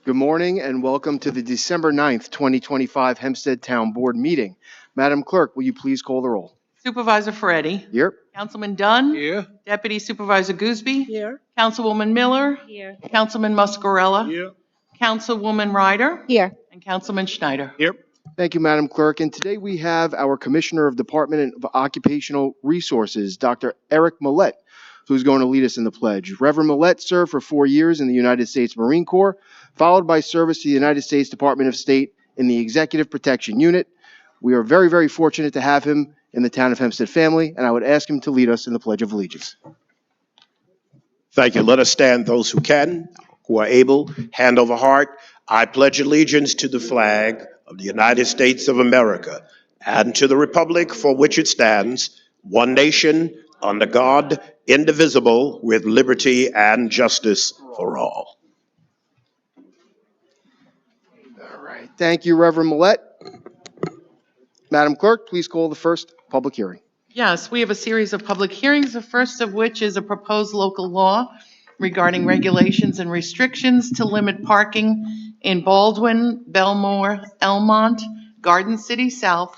Good morning and welcome to the December 9th, 2025 Hempstead Town Board meeting. Madam Clerk, will you please call the roll? Supervisor Ferretti. Here. Councilman Dunn. Here. Deputy Supervisor Gooseby. Here. Councilwoman Miller. Here. Councilman Muscarella. Here. Councilwoman Ryder. Here. And Councilman Schneider. Here. Thank you, Madam Clerk. And today we have our Commissioner of Department of Occupational Resources, Dr. Eric Millett, who's going to lead us in the pledge. Reverend Millett served for 4 years in the United States Marine Corps, followed by service to the United States Department of State in the Executive Protection Unit. We are very, very fortunate to have him in the town of Hempstead family, and I would ask him to lead us in the Pledge of Allegiance. Thank you. Let us stand, those who can, who are able, hand over heart. I pledge allegiance to the flag of the United States of America and to the republic for which it stands, one nation, under God, indivisible, with liberty and justice for all. All right. Thank you, Reverend Millett. Madam Clerk, please call the first public hearing. Yes, we have a series of public hearings, the first of which is a proposed local law regarding regulations and restrictions to limit parking in Baldwin, Belmore, Elmont, Garden City South,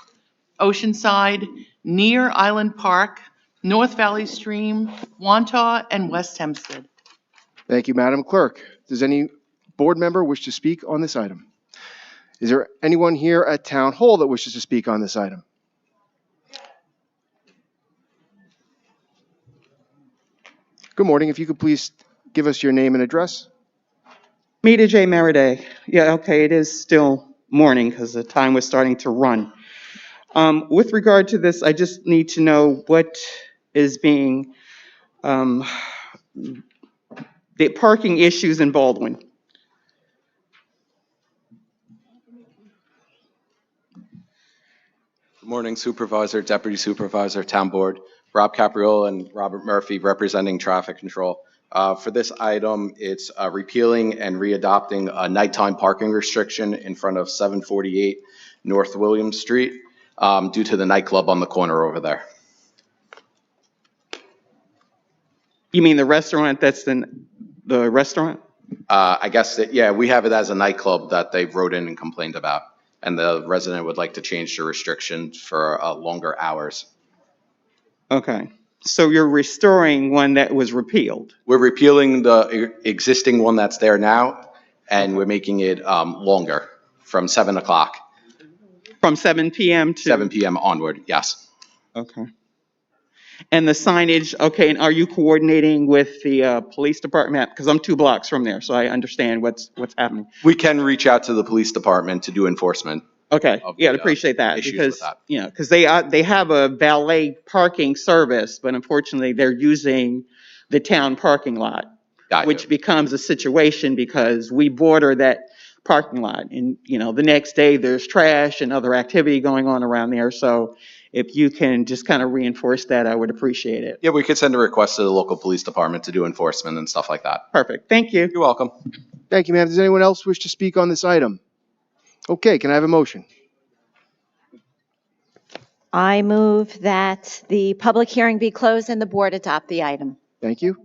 Oceanside, near Island Park, North Valley Stream, Wantagh, and West Hempstead. Thank you, Madam Clerk. Does any board member wish to speak on this item? Is there anyone here at Town Hall that wishes to speak on this item? Good morning. If you could please give us your name and address. Mita J. Meriday. Yeah, okay, it is still morning because the time was starting to run. With regard to this, I just need to know what is being, the parking issues in Baldwin. Good morning, Supervisor, Deputy Supervisor, Town Board. Rob Capriola and Robert Murphy representing Traffic Control. For this item, it's repealing and readopting a nighttime parking restriction in front of 748 North William Street due to the nightclub on the corner over there. You mean the restaurant that's the restaurant? I guess, yeah, we have it as a nightclub that they wrote in and complained about. And the resident would like to change the restriction for longer hours. Okay, so you're restoring one that was repealed? We're repealing the existing one that's there now, and we're making it longer from 7 o'clock. From 7 p.m. to? 7 p.m. onward, yes. Okay. And the signage, okay, and are you coordinating with the police department? Because I'm 2 blocks from there, so I understand what's happening. We can reach out to the police department to do enforcement. Okay, yeah, I'd appreciate that because, you know, because they have a valet parking service, but unfortunately they're using the town parking lot, which becomes a situation because we border that parking lot, and you know, the next day there's trash and other activity going on around there. So if you can just kind of reinforce that, I would appreciate it. Yeah, we could send a request to the local police department to do enforcement and stuff like that. Perfect. Thank you. You're welcome. Thank you, ma'am. Does anyone else wish to speak on this item? Okay, can I have a motion? I move that the public hearing be closed and the board adopt the item. Thank you.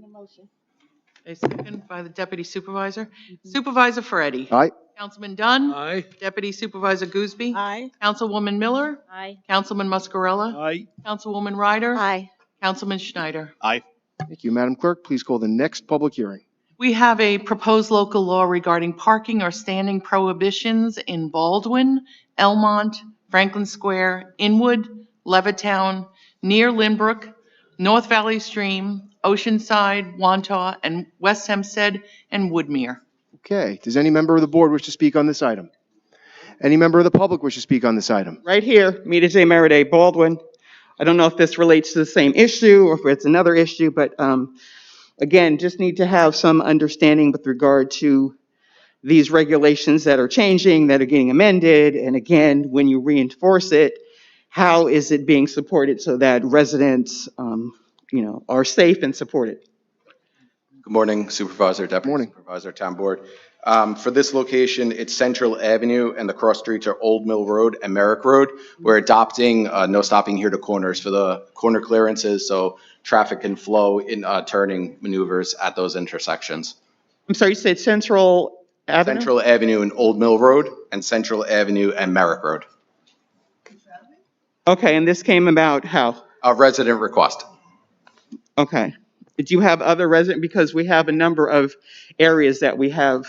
A second by the Deputy Supervisor. Supervisor Ferretti. Aye. Councilman Dunn. Aye. Deputy Supervisor Gooseby. Aye. Councilwoman Miller. Aye. Councilman Muscarella. Aye. Councilwoman Ryder. Aye. Councilman Schneider. Aye. Thank you, Madam Clerk. Please call the next public hearing. We have a proposed local law regarding parking or standing prohibitions in Baldwin, Elmont, Franklin Square, Inwood, Levittown, near Lynbrook, North Valley Stream, Oceanside, Wantagh, and West Hempstead, and Woodmere. Okay, does any member of the board wish to speak on this item? Any member of the public wish to speak on this item? Right here, Mita J. Meriday, Baldwin. I don't know if this relates to the same issue or if it's another issue, but again, just need to have some understanding with regard to these regulations that are changing, that are getting amended. And again, when you reinforce it, how is it being supported so that residents, you know, are safe and supported? Good morning, Supervisor, Deputy Supervisor, Town Board. For this location, it's Central Avenue and the cross streets are Old Mill Road and Merrick Road. We're adopting no stopping here to corners for the corner clearances so traffic can flow in turning maneuvers at those intersections. I'm sorry, you said Central Avenue? Central Avenue and Old Mill Road, and Central Avenue and Merrick Road. Okay, and this came about how? A resident request. Okay. Did you have other resident, because we have a number of areas that we have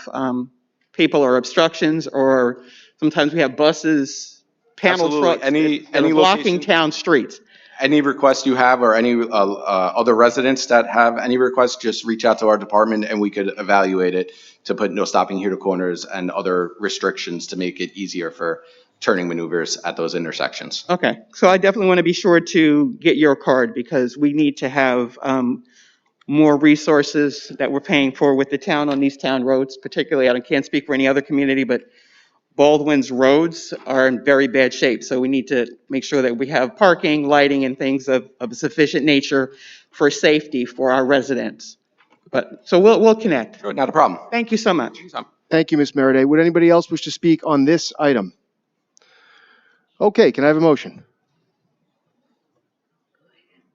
people or obstructions, or sometimes we have buses, panel Absolutely. trucks Any that are blocking location- town streets. Any requests you have or any other residents that have any requests, just reach out to our department and we could evaluate it to put no stopping here to corners and other restrictions to make it easier for turning maneuvers at those intersections. Okay, so I definitely want to be sure to get your card because we need to have more resources that we're paying for with the town on these town roads, particularly, I can't speak for any other community, but Baldwin's roads are in very bad shape, so we need to make sure that we have parking, lighting, and things of sufficient nature for safety for our residents. But, so we'll connect. Sure, not a problem. Thank you so much. Thank you, Ms. Meriday. Would anybody else wish to speak on this item? Okay, can I have a motion?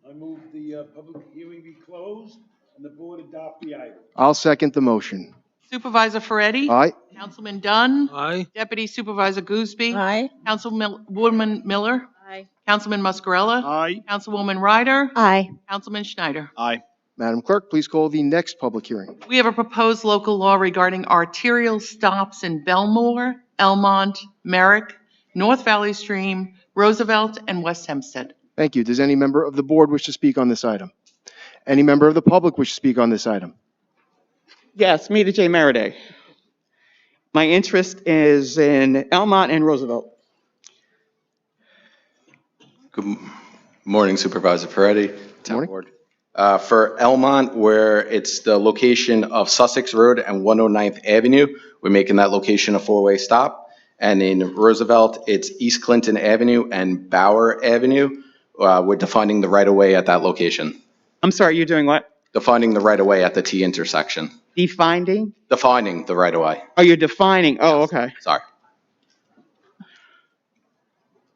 I move the public hearing be closed and the board adopt the item. I'll second the motion. Supervisor Ferretti? Aye. Councilman Dunn? Aye. Deputy Supervisor Gooseby? Aye. Councilwoman Miller? Aye. Councilman Muscarella? Aye. Councilwoman Ryder? Aye. Councilman Schneider? Aye. Madam Clerk, please call the next public hearing. We have a proposed local law regarding arterial stops in Belmore, Elmont, Merrick, North Valley Stream, Roosevelt, and West Hempstead. Thank you. Does any member of the board wish to speak on this item? Any member of the public wish to speak on this item? Yes, me, the J. Meriday. My interest is in Elmont and Roosevelt. Good morning, Supervisor Ferretti, Town Morning. Board. For Elmont, where it's the location of Sussex Road and 109th Avenue, we're making that location a four-way stop. And in Roosevelt, it's East Clinton Avenue and Bauer Avenue. We're defining the right-of-way at that location. I'm sorry, you're doing what? Defining the right-of-way at the T intersection. Defining? Defining the right-of-way. Oh, you're defining. Oh, okay. Sorry.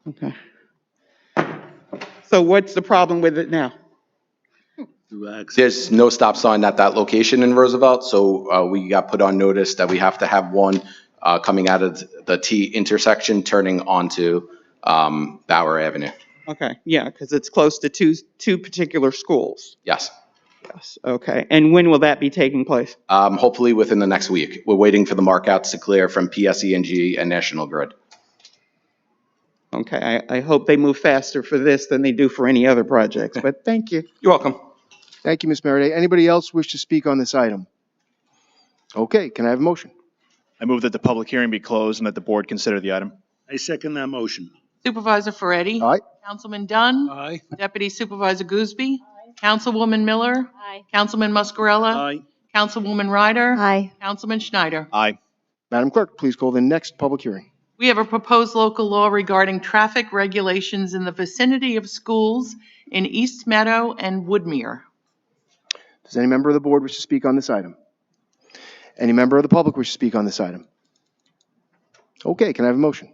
Okay. So what's the problem with it now? There's no stop sign at that location in Roosevelt, so we got put on notice that we have to have one coming out of the T intersection, turning onto Bauer Avenue. Okay, yeah, because it's close to two particular schools. Yes. Yes, okay. And when will that be taking place? Hopefully within the next week. We're waiting for the markouts to clear from PSE&G and National Grid. Okay, I hope they move faster for this than they do for any other projects, but thank you. You're welcome. Thank you, Ms. Meriday. Anybody else wish to speak on this item? Okay, can I have a motion? I move that the public hearing be closed and that the board consider the item. I second that motion. Supervisor Ferretti? Aye. Councilman Dunn? Aye. Deputy Supervisor Gooseby? Councilwoman Miller? Aye. Councilman Muscarella? Aye. Councilwoman Ryder? Aye. Councilman Schneider? Aye. Madam Clerk, please call the next public hearing. We have a proposed local law regarding traffic regulations in the vicinity of schools in East Meadow and Woodmere. Does any member of the board wish to speak on this item? Any member of the public wish to speak on this item? Okay, can I have a motion?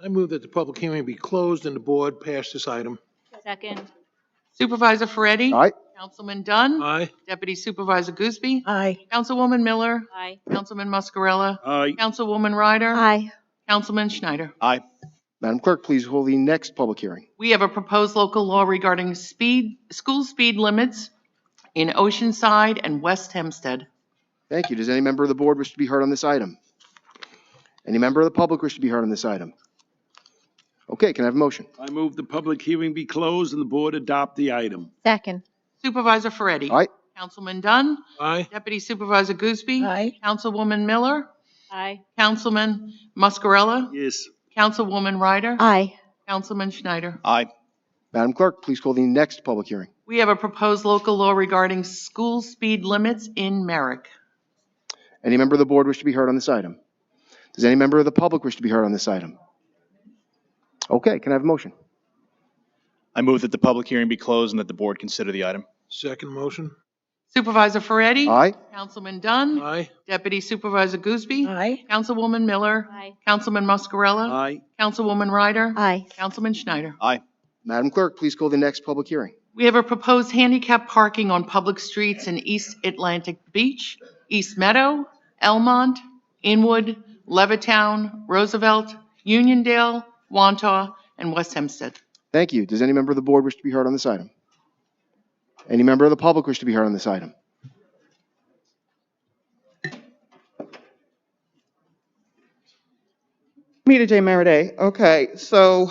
I move that the public hearing be closed and the board pass this item. Second. Supervisor Ferretti? Aye. Councilman Dunn? Aye. Deputy Supervisor Gooseby? Aye. Councilwoman Miller? Aye. Councilman Muscarella? Aye. Councilwoman Ryder? Aye. Councilman Schneider? Aye. Madam Clerk, please hold the next public hearing. We have a proposed local law regarding school speed limits in Oceanside and West Hempstead. Thank you. Does any member of the board wish to be heard on this item? Any member of the public wish to be heard on this item? Okay, can I have a motion? I move the public hearing be closed and the board adopt the item. Second. Supervisor Ferretti? Aye. Councilman Dunn? Aye. Deputy Supervisor Gooseby? Aye. Councilwoman Miller? Aye. Councilman Muscarella? Yes. Councilwoman Ryder? Aye. Councilman Schneider? Aye. Madam Clerk, please call the next public hearing. We have a proposed local law regarding school speed limits in Merrick. Any member of the board wish to be heard on this item? Does any member of the public wish to be heard on this item? Okay, can I have a motion? I move that the public hearing be closed and that the board consider the item. Second motion. Supervisor Ferretti? Aye. Councilman Dunn? Aye. Deputy Supervisor Gooseby? Aye. Councilwoman Miller? Aye. Councilman Muscarella? Aye. Councilwoman Ryder? Aye. Councilman Schneider? Aye. Madam Clerk, please call the next public hearing. We have a proposed handicap parking on public streets in East Atlantic Beach, East Meadow, Elmont, Inwood, Levittown, Roosevelt, Uniondale, Wantagh, and West Hempstead. Thank you. Does any member of the board wish to be heard on this item? Any member of the public wish to be heard on this item? Mita J. Maraday. Okay, so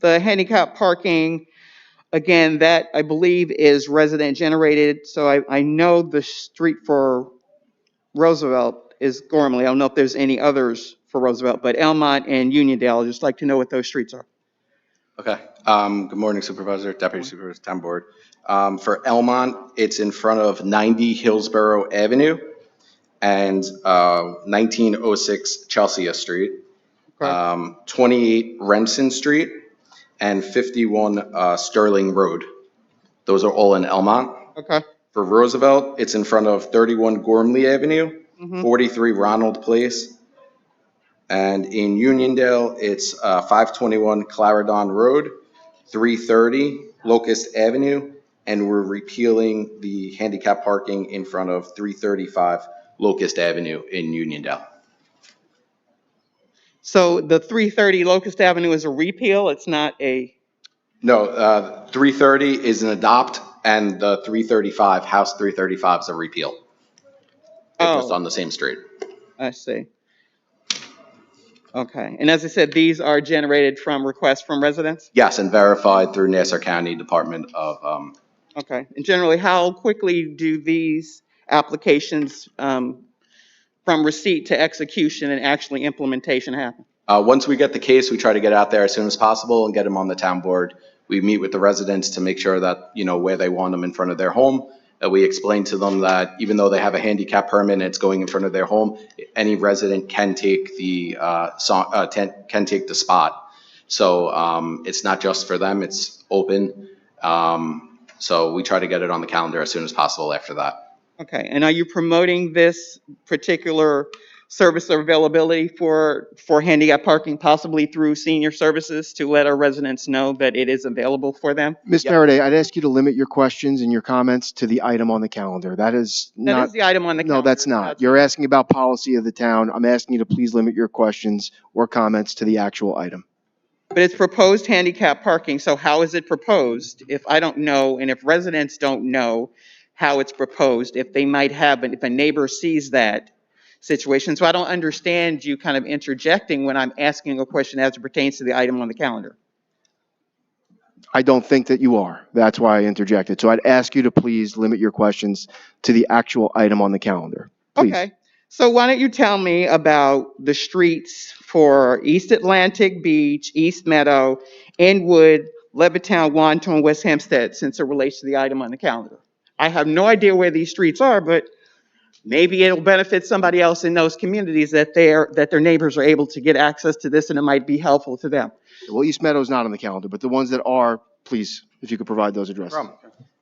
the handicap parking, again, that I believe is resident generated. So I know the street for Roosevelt is Gormley. I don't know if there's any others for Roosevelt, but Elmont and Uniondale, I'd just like to know what those streets are. Okay. Good morning, Supervisor, Deputy Supervisor, Town Board. For Elmont, it's in front of 90 Hillsborough Avenue and 1906 Chelsea Street, Okay. 28 Remsen Street, and 51 Sterling Road. Those are all in Elmont. Okay. For Roosevelt, it's in front of 31 Gormley Avenue, 43 Ronald Place, and in Uniondale, it's 521 Clarendon Road, 330 Locust Avenue, and we're repealing the handicap parking in front of 335 Locust Avenue in Uniondale. So the 330 Locust Avenue is a repeal, it's not a, No, 330 is an adopt, and the 335, House 335 is a repeal. They're just on the same street. I see. Okay, and as I said, these are generated from requests from residents? Yes, and verified through Nassau County Department of, Okay, and generally, how quickly do these applications from receipt to execution and actually implementation happen? once we get the case, we try to get out there as soon as possible and get them on the town board. We meet with the residents to make sure that, you know, where they want them in front of their home. We explain to them that even though they have a handicap permit and it's going in front of their home, any resident can take the can take the spot. So it's not just for them; it's open. So we try to get it on the calendar as soon as possible after that. Okay, and are you promoting this particular service or availability for handicap parking, possibly through senior services, to let our residents know that it is available for them? Ms. Maraday, I'd ask you to limit your questions and your comments to the item on the calendar. That is That not. is the item on the calendar. No, that's not. You're asking about policy of the town. I'm asking you to please limit your questions or comments to the actual item. But it's proposed handicap parking, so how is it proposed? If I don't know, and if residents don't know how it's proposed, if they might have, if a neighbor sees that situation. So I don't understand you kind of interjecting when I'm asking a question as it pertains to the item on the calendar. I don't think that you are. That's why I interjected. So I'd ask you to please limit your questions to the actual item on the calendar. Please. Okay. So why don't you tell me about the streets for East Atlantic Beach, East Meadow, Inwood, Levittown, Wantagh, and West Hempstead, since it relates to the item on the calendar? I have no idea where these streets are, but maybe it'll benefit somebody else in those communities that their neighbors are able to get access to this, and it might be helpful to them. Well, East Meadow's not on the calendar, but the ones that are, please, if you could provide those addresses.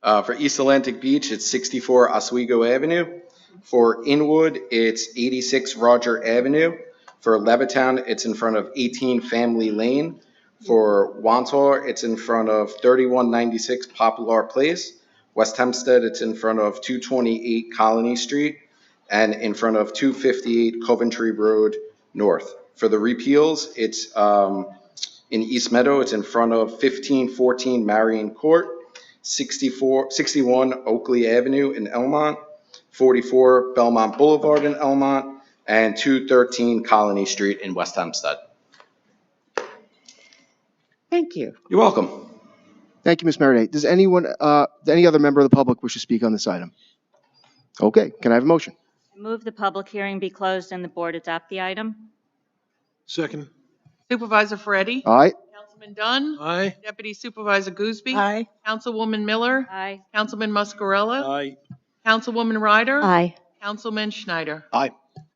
For East Atlantic Beach, it's 64 Oswego Avenue. For Inwood, it's 86 Roger Avenue. For Levittown, it's in front of 18 Family Lane. For Wantagh, it's in front of 3196 Poplar Place. West Hempstead, it's in front of 228 Colony Street, and in front of 258 Coventry Road North. For the repeals, it's in East Meadow, it's in front of 1514 Marion Court, 61 Oakley Avenue in Elmont, 44 Belmont Boulevard in Elmont, and 213 Colony Street in West Hempstead. Thank you. You're welcome. Thank you, Ms. Maraday. Does anyone, any other member of the public wish to speak on this item? Okay, can I have a motion? Move the public hearing be closed and the board adopt the item. Second. Supervisor Ferretti? Aye. Councilman Dunn? Aye. Deputy Supervisor Gooseby? Aye. Councilwoman Miller? Aye. Councilman Muscarella? Aye. Councilwoman Ryder? Aye. Councilman Schneider? Aye.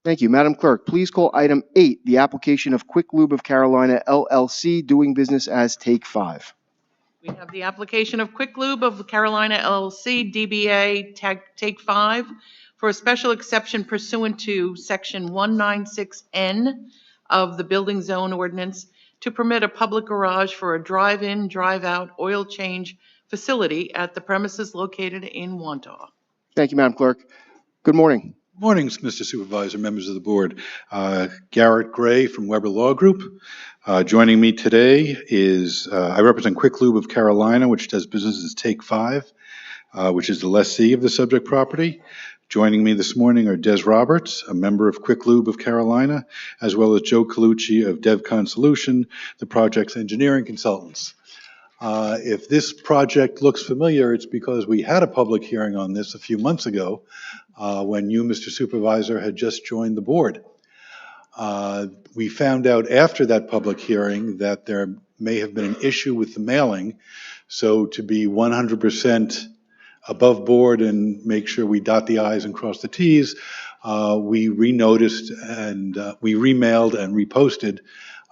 Thank you. Madam Clerk, please call item 8, the application of Quick Lube of Carolina LLC, doing business as Take 5. We have the application of Quick Lube of Carolina LLC, DBA Take 5, for a special exception pursuant to Section 196N of the Building Zone Ordinance to permit a public garage for a drive-in, drive-out oil change facility at the premises located in Wantagh. Thank you, Madam Clerk. Good morning. Morning, Mr. Supervisor, members of the board. Garrett Gray from Weber Law Group. Joining me today is, I represent Quick Lube of Carolina, which does business as Take 5, which is the lessee of the subject property. Joining me this morning are Des Roberts, a member of Quick Lube of Carolina, as well as Joe Colucci of DevCon Solution, the project's engineering consultants. If this project looks familiar, it's because we had a public hearing on this a few months ago when you, Mr. Supervisor, had just joined the board. We found out after that public hearing that there may have been an issue with the mailing. So to be 100% above board and make sure we dot the i's and cross the t's, we renoticed and we remailed and reposted,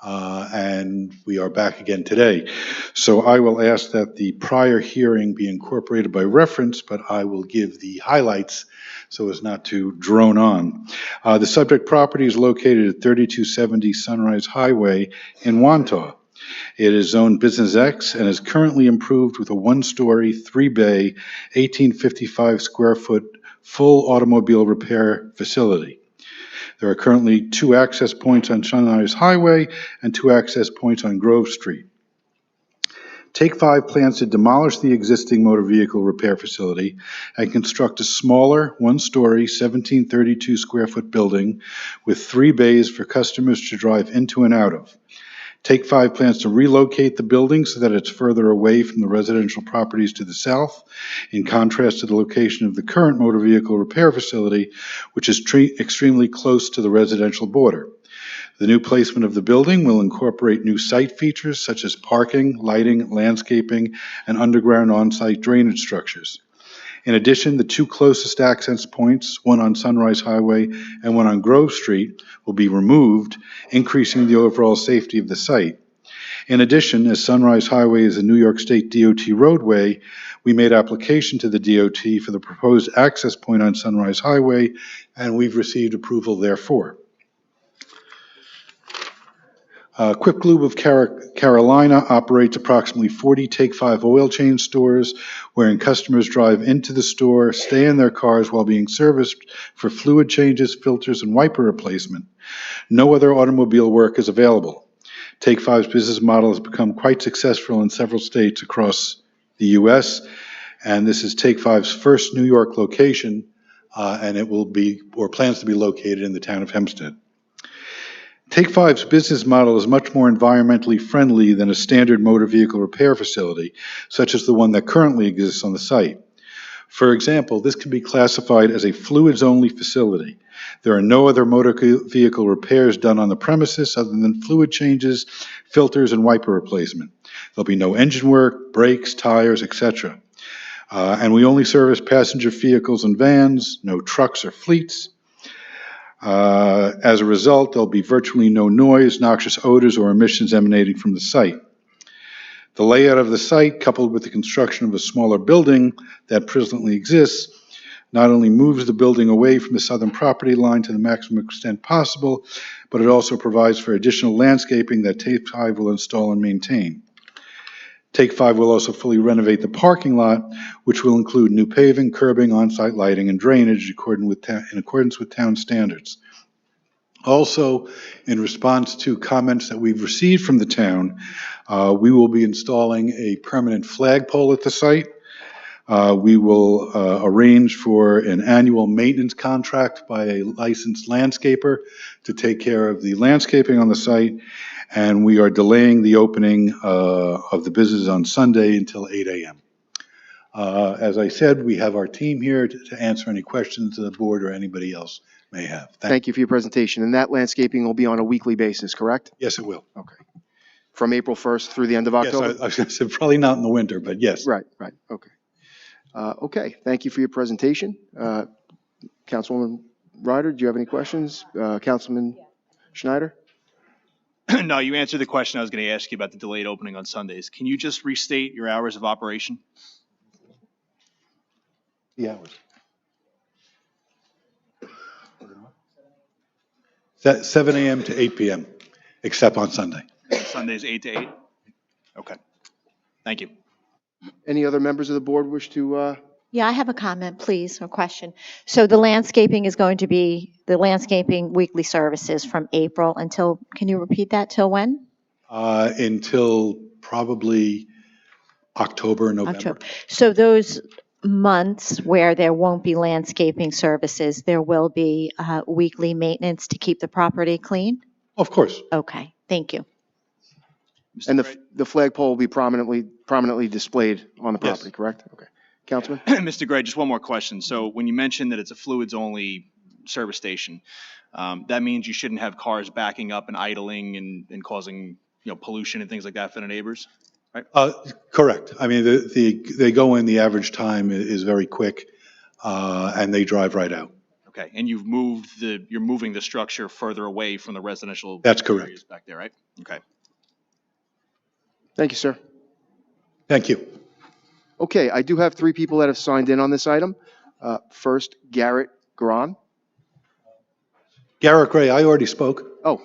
and we are back again today. So I will ask that the prior hearing be incorporated by reference, but I will give the highlights so as not to drone on. The subject property is located at 3270 Sunrise Highway in Wantagh. It is zoned Business X and is currently improved with a one-story, three-bay, 1855 square foot full automobile repair facility. There are currently 2 access points on Sunrise Highway and 2 access points on Grove Street. Take 5 plans to demolish the existing motor vehicle repair facility and construct a smaller, one-story, 1732 square foot building with 3 bays for customers to drive into and out of. Take 5 plans to relocate the building so that it's further away from the residential properties to the south, in contrast to the location of the current motor vehicle repair facility, which is extremely close to the residential border. The new placement of the building will incorporate new site features such as parking, lighting, landscaping, and underground on-site drainage structures. In addition, the 2 closest access points, one on Sunrise Highway and one on Grove Street, will be removed, increasing the overall safety of the site. In addition, as Sunrise Highway is a New York State DOT roadway, we made application to the DOT for the proposed access point on Sunrise Highway, and we've received approval therefore. Quick Lube of Carolina operates approximately 40 Take 5 oil change stores, wherein customers drive into the store, stay in their cars while being serviced for fluid changes, filters, and wiper replacement. No other automobile work is available. Take 5's business model has become quite successful in several states across the U.S., and this is Take 5's first New York location, and it will be, or plans to be located in the town of Hempstead. Take 5's business model is much more environmentally friendly than a standard motor vehicle repair facility, such as the one that currently exists on the site. For example, this can be classified as a fluids-only facility. There are no other motor vehicle repairs done on the premises other than fluid changes, filters, and wiper replacement. There'll be no engine work, brakes, tires, etc. And we only service passenger vehicles and vans, no trucks or fleets. As a result, there'll be virtually no noise, noxious odors, or emissions emanating from the site. The layout of the site, coupled with the construction of a smaller building that presently exists, not only moves the building away from the southern property line to the maximum extent possible, but it also provides for additional landscaping that Take 5 will install and maintain. Take 5 will also fully renovate the parking lot, which will include new paving, curbing, on-site lighting, and drainage in accordance with town standards. Also, in response to comments that we've received from the town, we will be installing a permanent flagpole at the site. We will arrange for an annual maintenance contract by a licensed landscaper to take care of the landscaping on the site, and we are delaying the opening of the business on Sunday until 8 a.m. As I said, we have our team here to answer any questions the board or anybody else may have. Thank you for your presentation. And that landscaping will be on a weekly basis, correct? Yes, it will. Okay. From April 1st through the end of October? Yes, I was going to say probably not in the winter, but yes. Right. Okay. Okay, thank you for your presentation. Councilwoman Ryder, do you have any questions? Councilman Schneider? No, you answered the question I was going to ask you about the delayed opening on Sundays. Can you just restate your hours of operation? The hours. That's 7 a.m. to 8 p.m., except on Sunday. Sundays 8 to 8? Okay. Thank you. Any other members of the board wish to Yeah, I have a comment, please, or question. So the landscaping is going to be, the landscaping weekly services from April until, can you repeat that, till when? Until probably October, November. October. So those months where there won't be landscaping services, there will be weekly maintenance to keep the property clean? Of course. Okay, thank you. And the flagpole will be prominently displayed on the Yes. property, correct? Okay. Councilman? Mr. Gray, just one more question. So when you mentioned that it's a fluids-only service station, that means you shouldn't have cars backing up and idling and causing, pollution and things like that for the neighbors, right? Correct. I mean, they go in, the average time is very quick, and they drive right out. Okay, and you're moving the structure further away from the residential. That's correct. Areas back there, right? Okay. Thank you, sir. Thank you. Okay, I do have 3 people that have signed in on this item. First, Garrett Gron. Garrett Gray, I already spoke. Oh,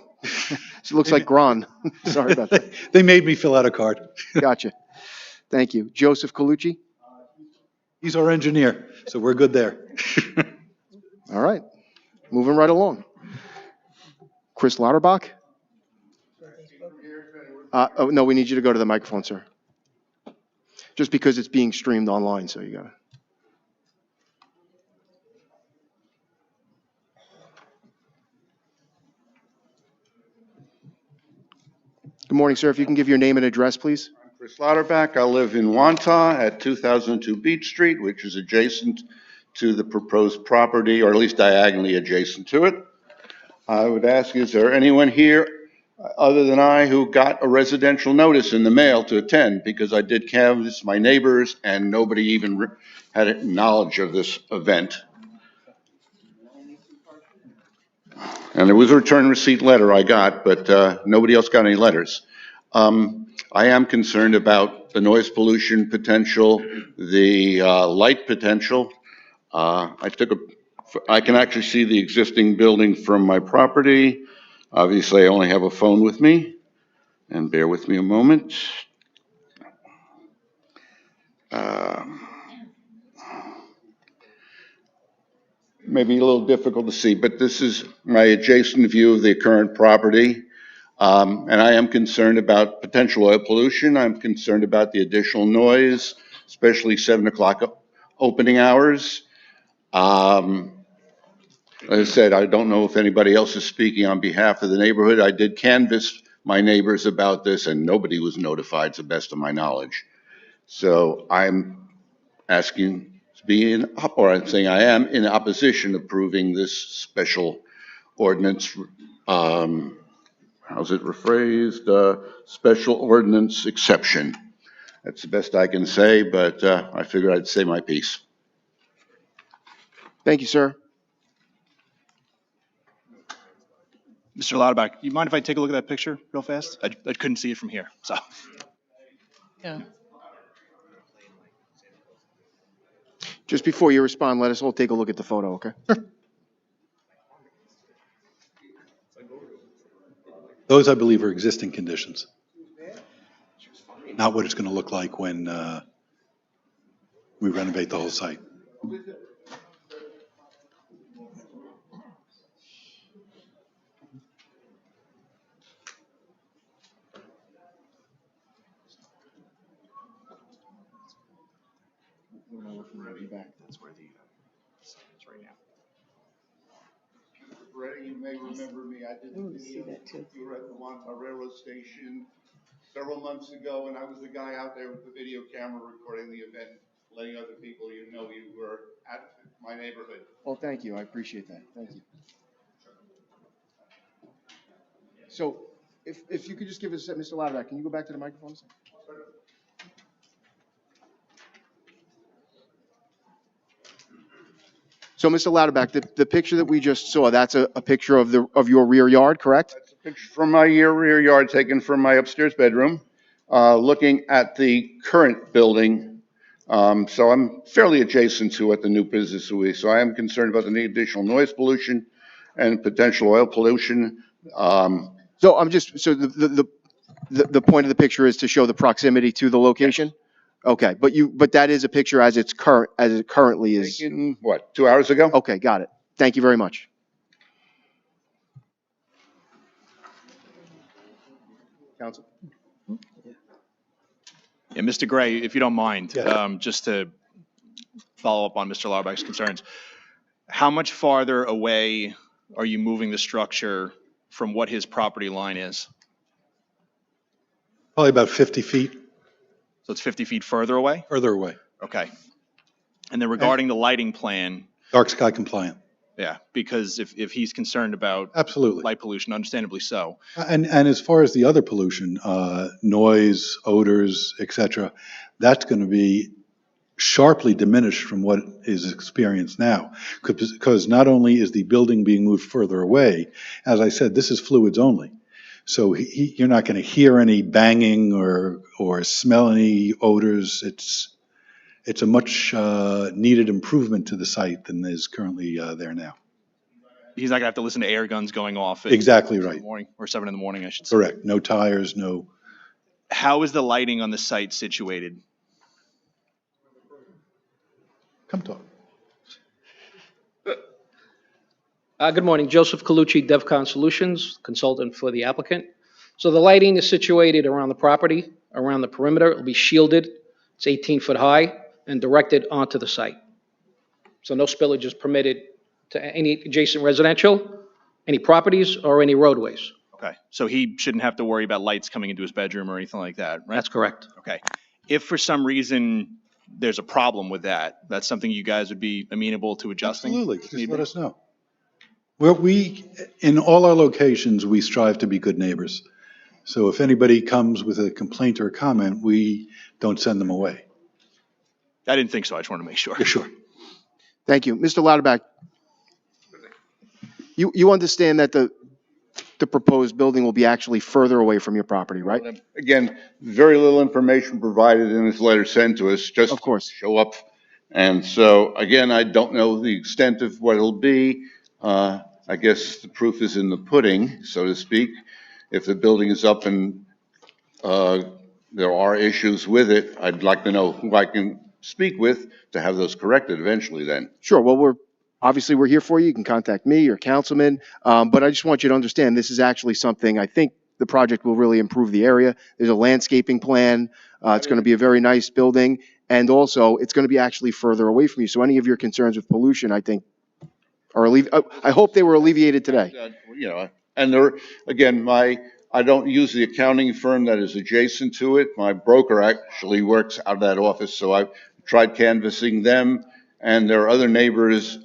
she looks like Gron. Sorry about that. They made me fill out a card. Gotcha. Thank you. Joseph Colucci. He's our engineer, so we're good there. All right, moving right along. Chris Lauterbach. Oh, no, we need you to go to the microphone, sir. Just because it's being streamed online, so you got to. Good morning, sir. If you can give your name and address, please. I'm Chris Lauterbach. I live in Wantagh at 2002 Beach Street, which is adjacent to the proposed property, or at least diagonally adjacent to it. I would ask, is there anyone here other than I who got a residential notice in the mail to attend? Because I did canvass my neighbors and nobody even had knowledge of this event. And there was a return receipt letter I got, but nobody else got any letters. I am concerned about the noise pollution potential, the light potential. I can actually see the existing building from my property. Obviously, I only have a phone with me, and bear with me a moment. Maybe a little difficult to see, but this is my adjacent view of the current property. And I am concerned about potential oil pollution. I'm concerned about the additional noise, especially 7 o'clock opening hours. As I said, I don't know if anybody else is speaking on behalf of the neighborhood. I did canvass my neighbors about this and nobody was notified to the best of my knowledge. So I'm asking to be in, or I'm saying I am in opposition approving this special ordinance. How's it rephrased? Special ordinance exception. That's the best I can say, but I figured I'd say my piece. Thank you, sir. Mr. Lauterbach, you mind if I take a look at that picture real fast? I couldn't see it from here, so. Yeah. Just before you respond, let us all take a look at the photo, okay? Those, I believe, are existing conditions. Not what it's going to look like when we renovate the whole site. That's where the sign is right now. Freddie, you may remember me. I did the video. You were at the Wantagh Railroad Station several months ago, and I was the guy out there with the video camera recording the event, letting other people know you were at my neighborhood. Well, thank you. I appreciate that. Thank you. So if you could just give us, Mr. Lauterbach, can you go back to the microphone? So, Mr. Lauterbach, the picture that we just saw, that's a picture of your rear yard, correct? That's a picture from my rear yard taken from my upstairs bedroom, looking at the current building. So I'm fairly adjacent to what the new business will be. So I am concerned about the additional noise pollution and potential oil pollution. So I'm just, so the point of the picture is to show the proximity to the location? Okay, but that is a picture as it currently is. Taken, what, 2 hours ago? Okay, got it. Thank you very much. Council. Yeah, Mr. Gray, if you don't mind, Yes. just to follow up on Mr. Lauterbach's concerns, how much farther away are you moving the structure from what his property line is? Probably about 50 feet So it's 50 feet further away? further away. Okay. And then regarding the lighting plan, Dark sky compliant. yeah, because if he's concerned about Absolutely. light pollution, understandably so. And as far as the other pollution, noise, odors, et cetera, that's going to be sharply diminished from what is experienced now. Because not only is the building being moved further away, as I said, this is fluids only. So you're not going to hear any banging or smell any odors. It's a much needed improvement to the site than is currently there now. He's not gonna have to listen to air guns going off at Exactly 6 in right. the morning, or 7 in the morning, I should say. Correct. No tires, no. How is the lighting on the site situated? Come talk. Good morning, Joseph Colucci, DevCon Solutions, consultant for the applicant. So the lighting is situated around the property, around the perimeter. It'll be shielded. It's 18 foot high and directed onto the site. So no spillage is permitted to any adjacent residential, any properties, or any roadways. Okay, so he shouldn't have to worry about lights coming into his bedroom or anything like that, right? That's correct. Okay. If for some reason there's a problem with that, that's something you guys would be amenable to adjusting? Absolutely. if Just need let be? us know. In all our locations, we strive to be good neighbors. So if anybody comes with a complaint or a comment, we don't send them away. I didn't think so. I just wanted to make sure. Yeah, sure. Thank you. Mr. Lauterbach, you understand that the proposed building will be actually further away from your property, right? Again, very little information provided in this letter sent to us, just Of course. show up. And so, again, I don't know the extent of what it'll be. I guess the proof is in the pudding, so to speak. If the building is up and there are issues with it, I'd like to know who I can speak with to have those corrected eventually then. Sure. Well, we're here for you. You can contact me or councilman. But I just want you to understand this is actually something I think the project will really improve the area. There's a landscaping plan. It's going to be a very nice building. And also, it's going to be actually further away from you. So any of your concerns with pollution, I think, I hope they were alleviated today. You know, and there, again, I don't use the accounting firm that is adjacent to it. My broker actually works out of that office, so I've tried canvassing them. And there are other neighbors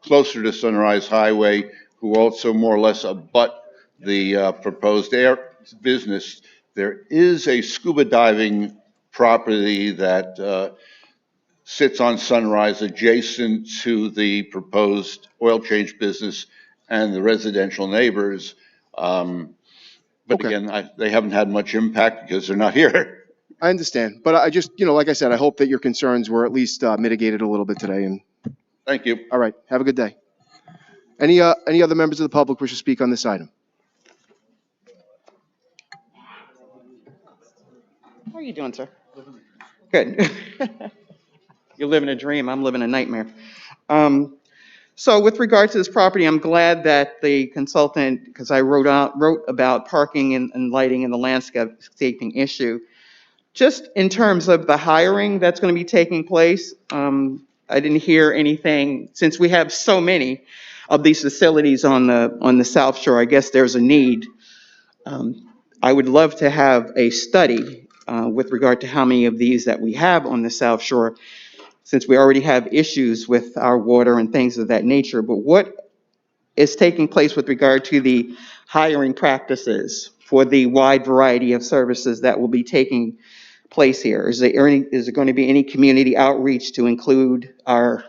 closer to Sunrise Highway who also more or less abut the proposed air business. There is a scuba diving property that sits on Sunrise adjacent to the proposed oil change business and the residential neighbors. But Okay. again, they haven't had much impact because they're not here. I understand. But I just, like I said, I hope that your concerns were at least mitigated a little bit today. And Thank you. all right, have a good day. Any other members of the public wish to speak on this item? How are you doing, sir? Good. You're living a dream. I'm living a nightmare. So with regard to this property, I'm glad that the consultant, because I wrote about parking and lighting and the landscaping issue. Just in terms of the hiring that's going to be taking place, I didn't hear anything, since we have so many of these facilities on the South Shore, I guess there's a need. I would love to have a study with regard to how many of these that we have on the South Shore, since we already have issues with our water and things of that nature. But what is taking place with regard to the hiring practices for the wide variety of services that will be taking place here? Is there going to be any community outreach to include our,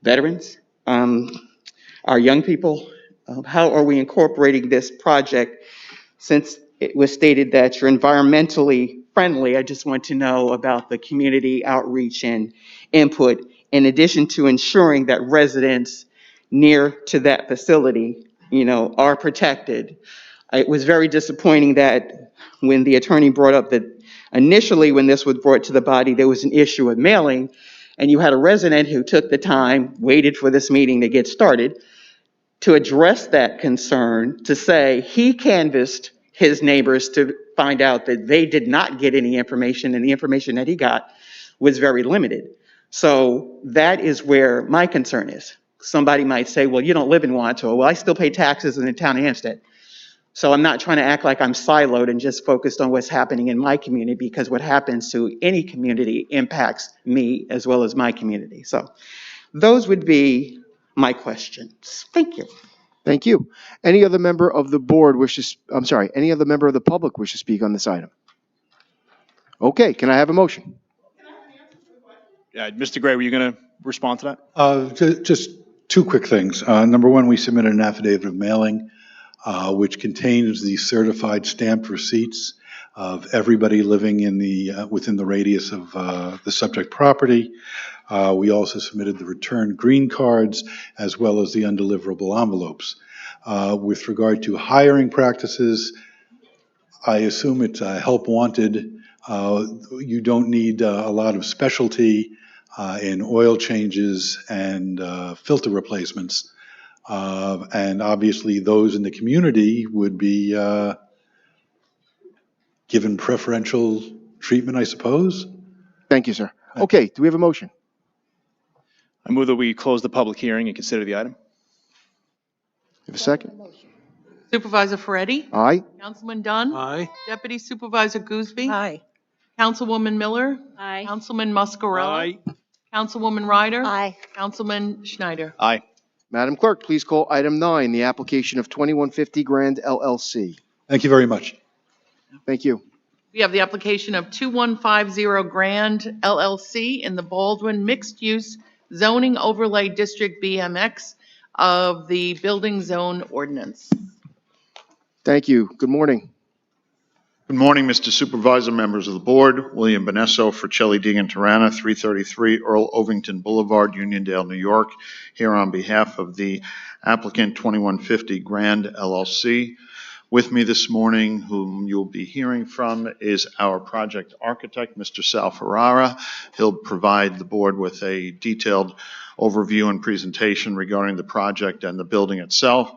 veterans, our young people? How are we incorporating this project? Since it was stated that you're environmentally friendly, I just want to know about the community outreach and input, in addition to ensuring that residents near to that facility, are protected. It was very disappointing that when the attorney brought up that Initially, when this was brought to the body, there was an issue with mailing, and you had a resident who took the time, waited for this meeting to get started, to address that concern, to say he canvassed his neighbors to find out that they did not get any information, and the information that he got was very limited. So that is where my concern is. Somebody might say, well, you don't live in Wanto. Well, I still pay taxes in the town of Hampstead. So I'm not trying to act like I'm siloed and just focused on what's happening in my community, because what happens to any community impacts me as well as my community. So those would be my questions. Thank you. Thank you. Any other member of the board wishes, I'm sorry, any other member of the public wish to speak on this item? Okay, can I have a motion? Yeah, Mr. Gray, were you going to respond to that? Just two quick things. Number one, we submitted an affidavit of mailing, which contains the certified stamped receipts of everybody living in the within the radius of the subject property. We also submitted the returned green cards as well as the undeliverable envelopes. With regard to hiring practices, I assume it's help wanted. You don't need a lot of specialty in oil changes and filter replacements. And obviously those in the community would be given preferential treatment, I suppose. Thank you, sir. Okay, do we have a motion? I move that we close the public hearing and consider the item. Have a second? Supervisor Ferretti? Aye. Councilman Dunn? Aye. Deputy Supervisor Gooseby? Aye. Councilwoman Miller? Aye. Councilman Muscarella? Aye. Councilwoman Ryder? Aye. Councilman Schneider? Aye. Madam Clerk, please call item 9, the application of 2150 Grand LLC. Thank you very much. Thank you. We have the application of 2150 Grand LLC in the Baldwin Mixed Use Zoning Overlay District BMX of the Building Zone Ordinance. Thank you. Good morning. Good morning, Mr. Supervisor, members of the board. William Benesso for Chelly Deegan Tarana, 333 Earl Ovington Boulevard, Uniondale, New York, here on behalf of the applicant 2150 Grand LLC. With me this morning, whom you'll be hearing from, is our project architect, Mr. Sal Ferrara. He'll provide the board with a detailed overview and presentation regarding the project and the building itself.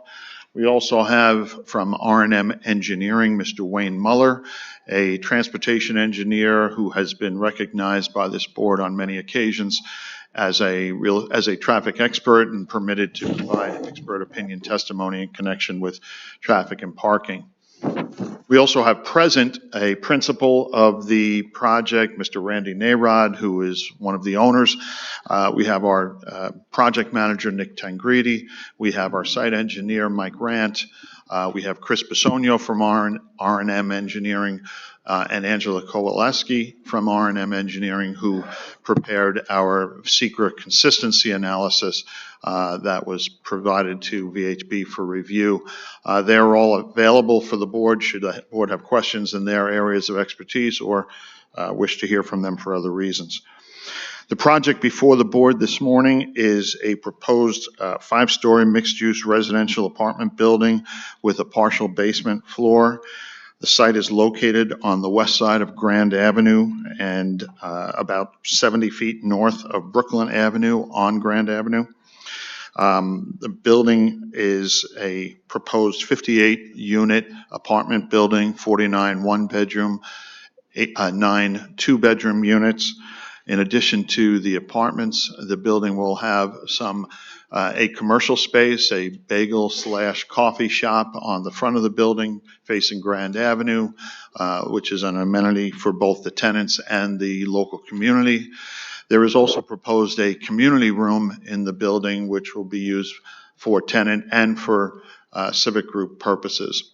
We also have from R&M Engineering, Mr. Wayne Muller, a transportation engineer who has been recognized by this board on many occasions as a traffic expert and permitted to provide expert opinion testimony in connection with traffic and parking. We also have present a principal of the project, Mr. Randy Narod, who is one of the owners. We have our project manager, Nick Tangridi. We have our site engineer, Mike Rant. We have Chris Bisogno from R&M Engineering and Angela Kowaleski from R&M Engineering, who prepared our secret consistency analysis that was provided to VHB for review. They're all available for the board should the board have questions in their areas of expertise or wish to hear from them for other reasons. The project before the board this morning is a proposed 5-story mixed-use residential apartment building with a partial basement floor. The site is located on the west side of Grand Avenue and about 70 feet north of Brooklyn Avenue on Grand Avenue. The building is a proposed 58-unit apartment building, 49 one-bedroom, 9 two-bedroom units. In addition to the apartments, the building will have a commercial space, a bagel/coffee shop on the front of the building facing Grand Avenue, which is an amenity for both the tenants and the local community. There is also proposed a community room in the building, which will be used for tenant and for civic group purposes.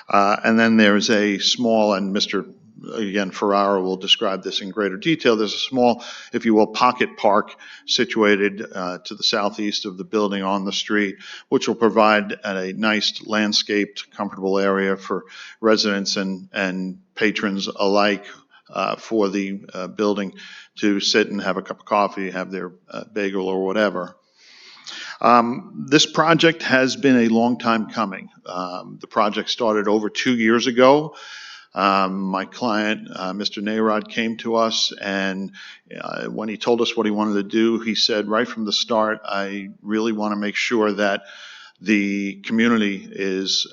And then there's a small, and Mr. Again, Ferrara will describe this in greater detail. There's a small, if you will, pocket park situated to the southeast of the building on the street, which will provide a nice landscaped, comfortable area for residents and patrons alike for the building to sit and have a cup of coffee, have their bagel or whatever. This project has been a long time coming. The project started over 2 years ago. My client, Mr. Nayrod, came to us, and when he told us what he wanted to do, he said right from the start, I really want to make sure that the community is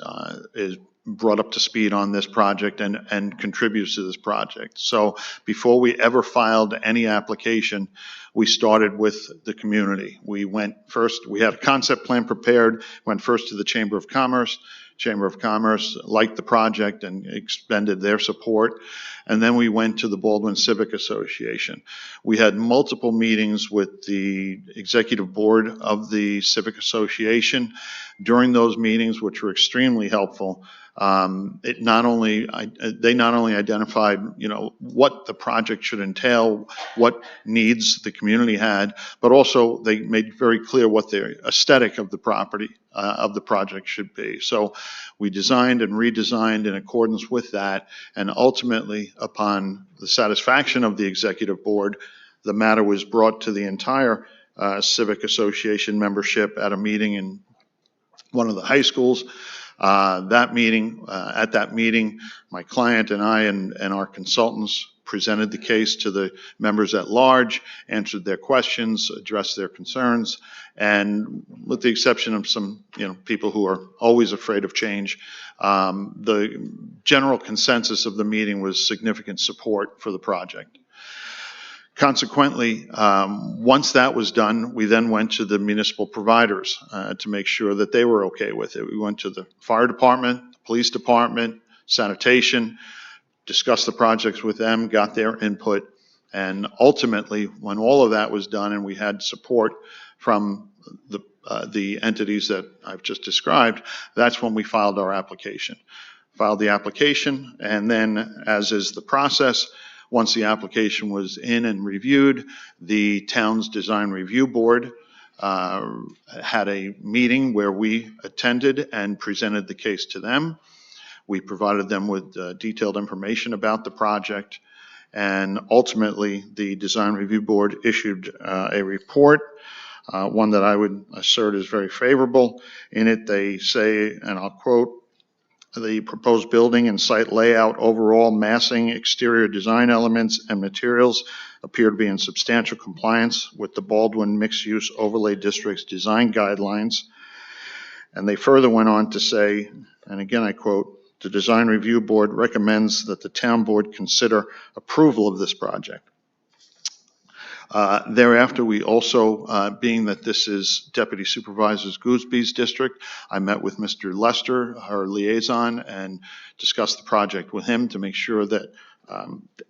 brought up to speed on this project and contributes to this project. So before we ever filed any application, we started with the community. We went first, we had a concept plan prepared, went first to the Chamber of Commerce. Chamber of Commerce liked the project and expended their support. And then we went to the Baldwin Civic Association. We had multiple meetings with the executive board of the Civic Association. During those meetings, which were extremely helpful, they not only identified, what the project should entail, what needs the community had, but also they made very clear what the aesthetic of the property, of the project should be. So we designed and redesigned in accordance with that, and ultimately, upon the satisfaction of the executive board, the matter was brought to the entire Civic Association membership at a meeting in one of the high schools. At that meeting, my client and I and our consultants presented the case to the members at large, answered their questions, addressed their concerns, and with the exception of some, people who are always afraid of change, the general consensus of the meeting was significant support for the project. Consequently, once that was done, we then went to the municipal providers to make sure that they were okay with it. We went to the fire department, police department, sanitation, discussed the projects with them, got their input, and ultimately, when all of that was done and we had support from the entities that I've just described, that's when we filed our application. Filed the application, and then, as is the process, once the application was in and reviewed, the town's design review board had a meeting where we attended and presented the case to them. We provided them with detailed information about the project, and ultimately the design review board issued a report, one that I would assert is very favorable. In it they say, and I'll quote, "The proposed building and site layout, overall massing, exterior design elements, and materials appear to be in substantial compliance with the Baldwin Mixed-Use Overlay District's design guidelines." And they further went on to say, and again I quote, "The design review board recommends that the town board consider approval of this project." Thereafter, we also, being that this is Deputy Supervisor Goosby's district, I met with Mr. Lester, our liaison, and discussed the project with him to make sure that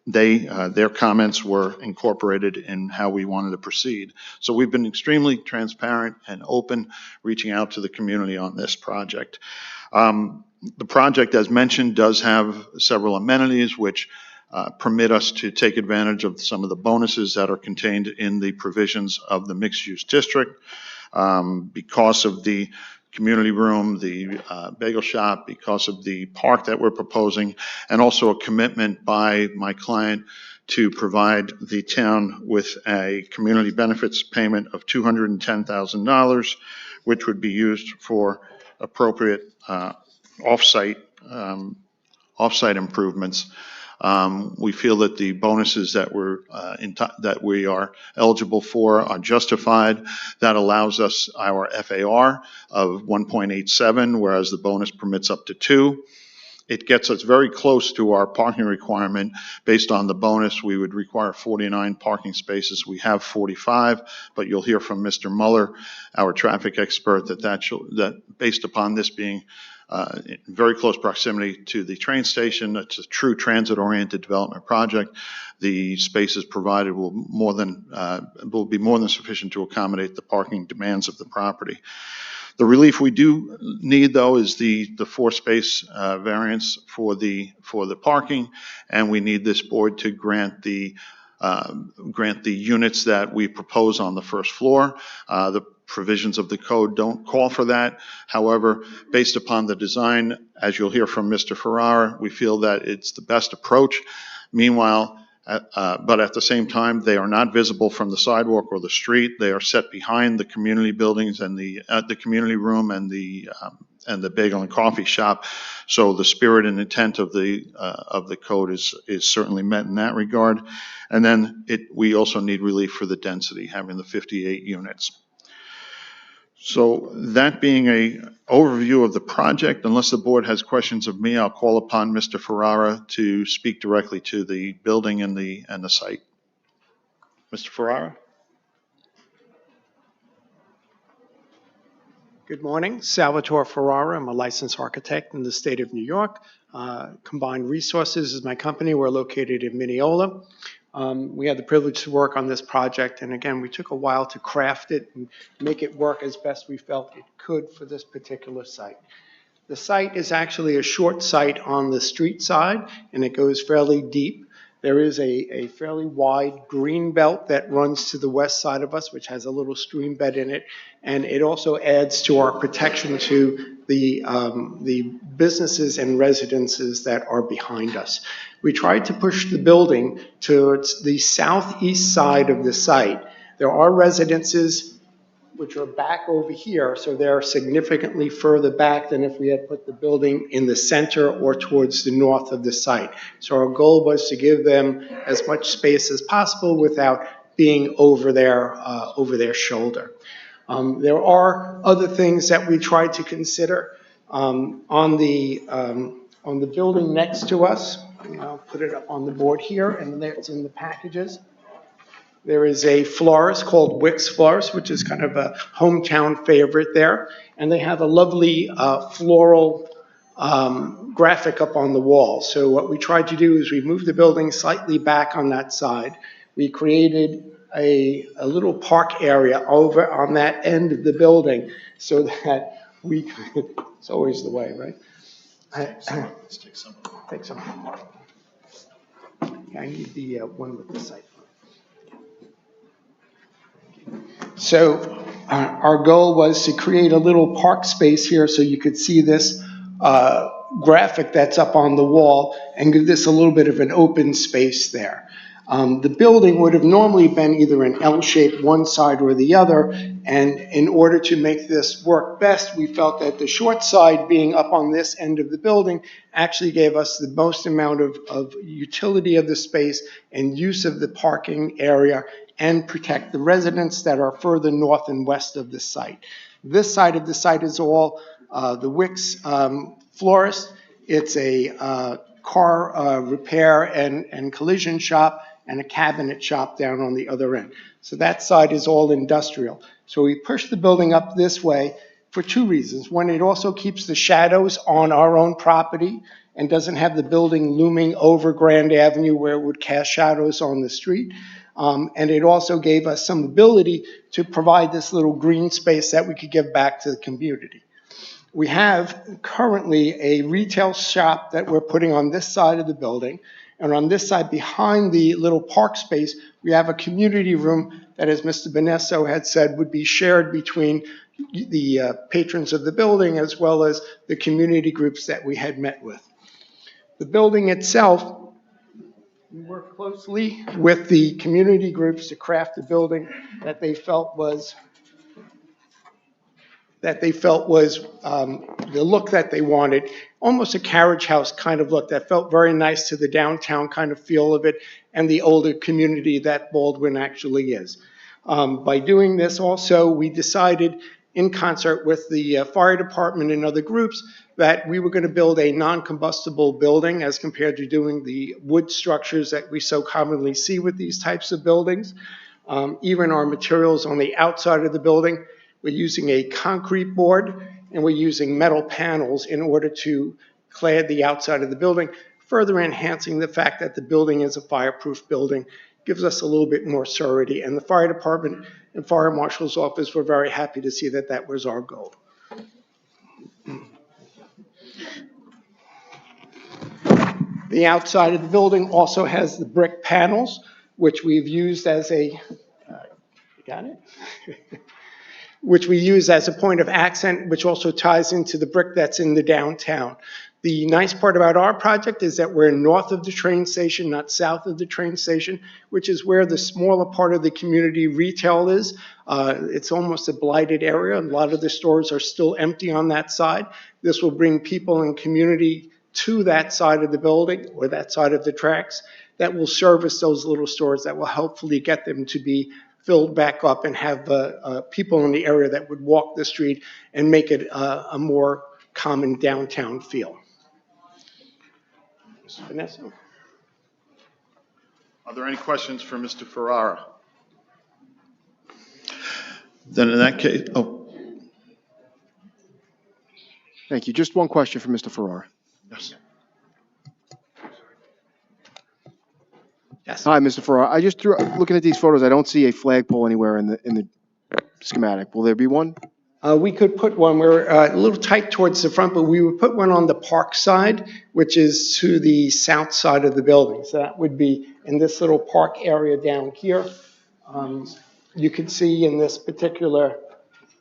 their comments were incorporated in how we wanted to proceed. So we've been extremely transparent and open, reaching out to the community on this project. The project, as mentioned, does have several amenities which permit us to take advantage of some of the bonuses that are contained in the provisions of the mixed-use district. Because of the community room, the bagel shop, because of the park that we're proposing, and also a commitment by my client to provide the town with a community benefits payment of $210,000, which would be used for appropriate off-site improvements. We feel that the bonuses that we are eligible for are justified. That allows us our FAR of 1.87, whereas the bonus permits up to 2. It gets us very close to our parking requirement. Based on the bonus, we would require 49 parking spaces. We have 45, but you'll hear from Mr. Muller, our traffic expert, that based upon this being in very close proximity to the train station, it's a true transit-oriented development project. The spaces provided will be more than sufficient to accommodate the parking demands of the property. The relief we do need, though, is the 4-space variance for the parking, and we need this board to grant the units that we propose on the first floor. The provisions of the code don't call for that. However, based upon the design, as you'll hear from Mr. Ferrara, we feel that it's the best approach. Meanwhile, But at the same time, they are not visible from the sidewalk or the street. They are set behind the community buildings and the community room and the bagel and coffee shop. So the spirit and intent of the code is certainly met in that regard. And then we also need relief for the density, having the 58 units. So that being an overview of the project, unless the board has questions of me, I'll call upon Mr. Ferrara to speak directly to the building and the site. Mr. Ferrara? Good morning. Salvatore Ferrara. I'm a licensed architect in the state of New York. Combined Resources is my company. We're located in Mineola. We had the privilege to work on this project, and again, we took a while to craft it and make it work as best we felt it could for this particular site. The site is actually a short site on the street side, and it goes fairly deep. There is a fairly wide green belt that runs to the west side of us, which has a little stream bed in it, and it also adds to our protection to the businesses and residences that are behind us. We tried to push the building towards the southeast side of the site. There are residences which are back over here, so they're significantly further back than if we had put the building in the center or towards the north of the site. So our goal was to give them as much space as possible without being over their shoulder. There are other things that we tried to consider on the building next to us. I'll put it up on the board here, and it's in the packages. There is a florist called Wicks Florist, which is kind of a hometown favorite there. And they have a lovely floral graphic up on the wall. So what we tried to do is we moved the building slightly back on that side. We created a little park area over on that end of the building so that we could, it's always the way, right? Let's take some. Take some. I need the one with the site. So our goal was to create a little park space here so you could see this graphic that's up on the wall and give this a little bit of an open space there. The building would have normally been either an L shape one side or the other, and in order to make this work best, we felt that the short side being up on this end of the building actually gave us the most amount of utility of the space and use of the parking area and protect the residents that are further north and west of the site. This side of the site is all the Wicks Florist. It's a car repair and collision shop and a cabinet shop down on the other end. So that side is all industrial. So we pushed the building up this way for two reasons. One, it also keeps the shadows on our own property and doesn't have the building looming over Grand Avenue where it would cast shadows on the street. And it also gave us some ability to provide this little green space that we could give back to the community. We have currently a retail shop that we're putting on this side of the building. And on this side, behind the little park space, we have a community room that, as Mr. Benesso had said, would be shared between the patrons of the building as well as the community groups that we had met with. The building itself, we worked closely with the community groups to craft a building that they felt was the look that they wanted, almost a carriage house kind of look that felt very nice to the downtown kind of feel of it and the older community that Baldwin actually is. By doing this also, we decided in concert with the fire department and other groups that we were going to build a non-combustible building as compared to doing the wood structures that we so commonly see with these types of buildings. Even our materials on the outside of the building, we're using a concrete board and we're using metal panels in order to clad the outside of the building, further enhancing the fact that the building is a fireproof building, gives us a little bit more surety. And the fire department and fire marshal's office were very happy to see that that was our goal. The outside of the building also has the brick panels, which we've used as a, you got it? Which we use as a point of accent, which also ties into the brick that's in the downtown. The nice part about our project is that we're north of the train station, not south of the train station, which is where the smaller part of the community retail is. It's almost a blighted area. A lot of the stores are still empty on that side. This will bring people in community to that side of the building or that side of the tracks that will service those little stores that will hopefully get them to be filled back up and have people in the area that would walk the street and make it a more common downtown feel. Ms. Vanessa? Are there any questions for Mr. Ferrara? Then in that case, Thank you. Just one question for Mr. Farrar. yes. Yes. Hi, Mr. Farrar. I just looking at these photos, I don't see a flagpole anywhere in the schematic. Will there be one? We could put one, we're a little tight towards the front, but we would put one on the park side, which is to the south side of the building. So that would be in this little park area down here. You can see in this particular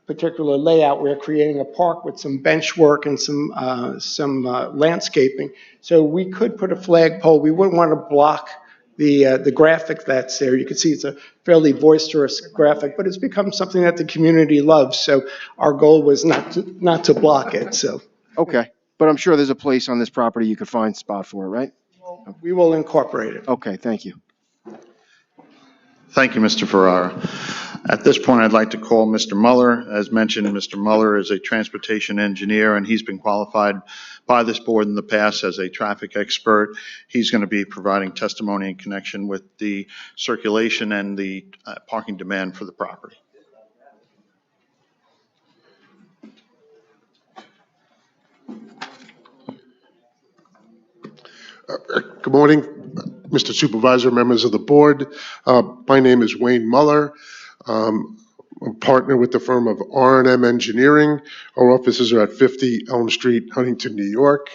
layout, we're creating a park with some bench work and some landscaping. So we could put a flagpole. We wouldn't want to block the graphic that's there. You can see it's a fairly boisterous graphic, but it's become something that the community loves. So our goal was not to block it. So Okay, but I'm sure there's a place on this property you could find a spot for it, right? we will incorporate it. Okay, thank you. Thank you, Mr. Ferrara. At this point, I'd like to call Mr. Muller. As mentioned, Mr. Muller is a transportation engineer, and he's been qualified by this board in the past as a traffic expert. He's going to be providing testimony in connection with the circulation and the parking demand for the property. Good morning, Mr. Supervisor, members of the board. My name is Wayne Muller. I'm a partner with the firm of R&M Engineering. Our offices are at 50 Elm Street, Huntington, New York.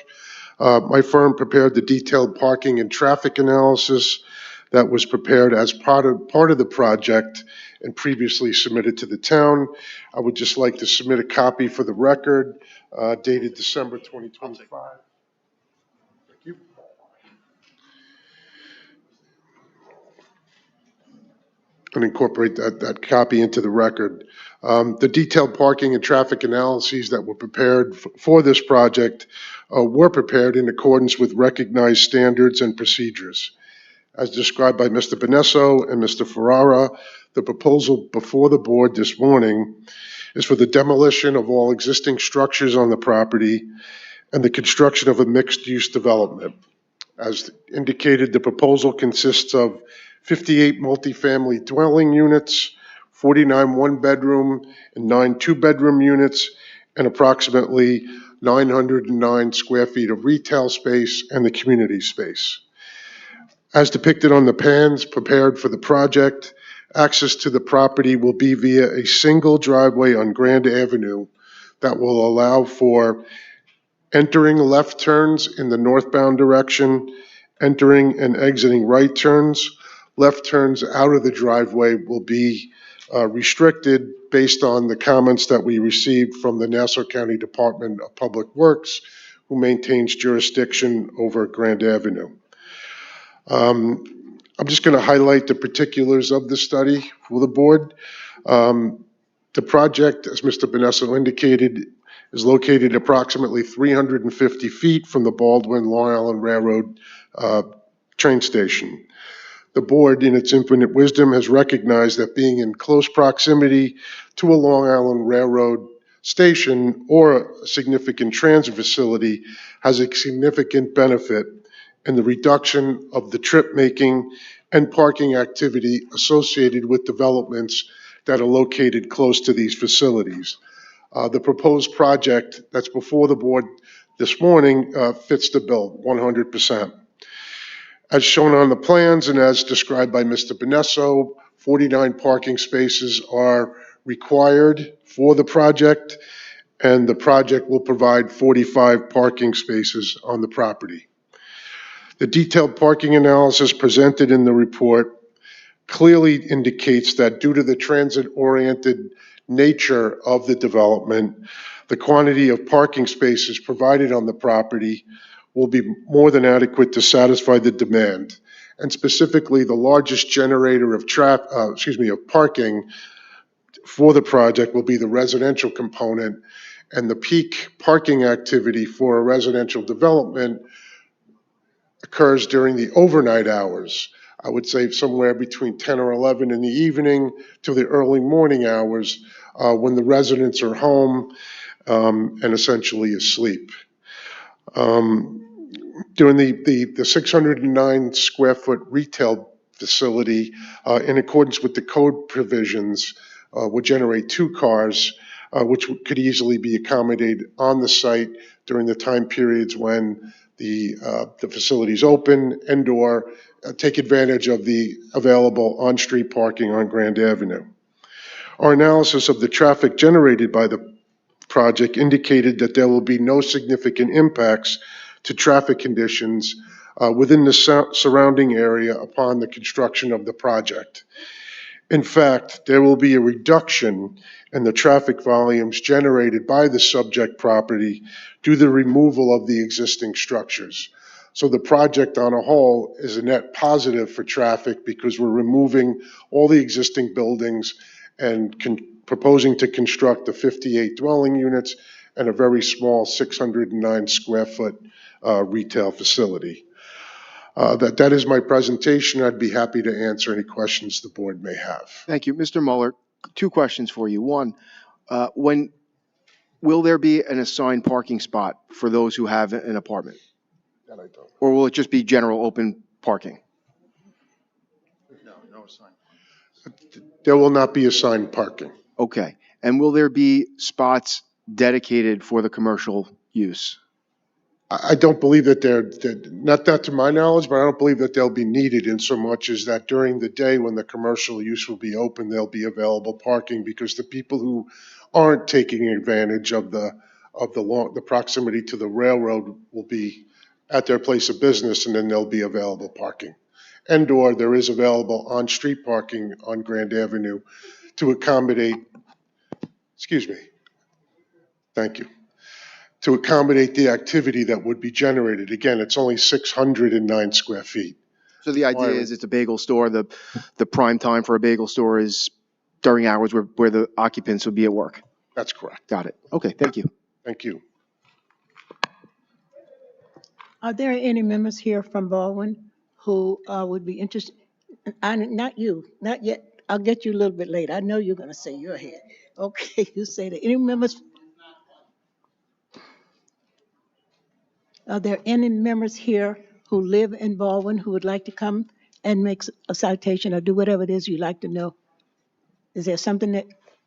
My firm prepared the detailed parking and traffic analysis that was prepared as part of the project and previously submitted to the town. I would just like to submit a copy for the record, dated December 2025. Thank you. And incorporate that copy into the record. The detailed parking and traffic analyses that were prepared for this project were prepared in accordance with recognized standards and procedures. As described by Mr. Benesso and Mr. Ferrara, the proposal before the board this morning is for the demolition of all existing structures on the property and the construction of a mixed-use development. As indicated, the proposal consists of 58 multifamily dwelling units, 49 one-bedroom and 9 two-bedroom units, and approximately 909 square feet of retail space and the community space. As depicted on the plans prepared for the project, access to the property will be via a single driveway on Grand Avenue that will allow for entering left turns in the northbound direction, entering and exiting right turns. Left turns out of the driveway will be restricted based on the comments that we received from the Nassau County Department of Public Works, who maintains jurisdiction over Grand Avenue. I'm just going to highlight the particulars of the study for the board. The project, as Mr. Benesso indicated, is located approximately 350 feet from the Baldwin Long Island Railroad train station. The board, in its infinite wisdom, has recognized that being in close proximity to a Long Island Railroad station or a significant transit facility has a significant benefit in the reduction of the trip making and parking activity associated with developments that are located close to these facilities. The proposed project that's before the board this morning fits the bill 100%. As shown on the plans and as described by Mr. Benesso, 49 parking spaces are required for the project, and the project will provide 45 parking spaces on the property. The detailed parking analysis presented in the report clearly indicates that due to the transit-oriented nature of the development, The quantity of parking spaces provided on the property will be more than adequate to satisfy the demand. And specifically, the largest generator of of parking for the project will be the residential component, and the peak parking activity for a residential development occurs during the overnight hours. I would say somewhere between 10 or 11 in the evening to the early morning hours when the residents are home and essentially asleep. During the 609 square foot retail facility, in accordance with the code provisions, would generate 2 cars, which could easily be accommodated on the site during the time periods when the facility is open and/or take advantage of the available on-street parking on Grand Avenue. Our analysis of the traffic generated by the project indicated that there will be no significant impacts to traffic conditions within the surrounding area upon the construction of the project. In fact, there will be a reduction in the traffic volumes generated by the subject property due to the removal of the existing structures. So the project on a whole is a net positive for traffic because we're removing all the existing buildings and proposing to construct the 58 dwelling units and a very small 609 square foot retail facility. That is my presentation. I'd be happy to answer any questions the board may have. Thank you. Mr. Mueller, 2 questions for you. One, when will there be an assigned parking spot for those who have an apartment? That I don't. Or will it just be general open parking? No assigned. There will not be assigned parking. Okay. And will there be spots dedicated for the commercial use? I don't believe that not that to my knowledge, but I don't believe that they'll be needed in so much as that during the day when the commercial use will be open, there'll be available parking because the people who aren't taking advantage of the proximity to the railroad will be at their place of business, and then there'll be available parking. And/or there is available on-street parking on Grand Avenue to accommodate, thank you, to accommodate the activity that would be generated. Again, it's only 609 square feet. So the idea is it's a bagel store. The prime time for a bagel store is during hours where the occupants would be at work. That's correct. Got it. Okay, thank you. Thank you. Are there any members here from Baldwin who would be interested? Not you, not yet. I'll get you a little bit later. I know you're going to say you're ahead. Okay, you say that. Any members? Are there any members here who live in Baldwin who would like to come and make a citation or do whatever it is you'd like to know? Is there something that,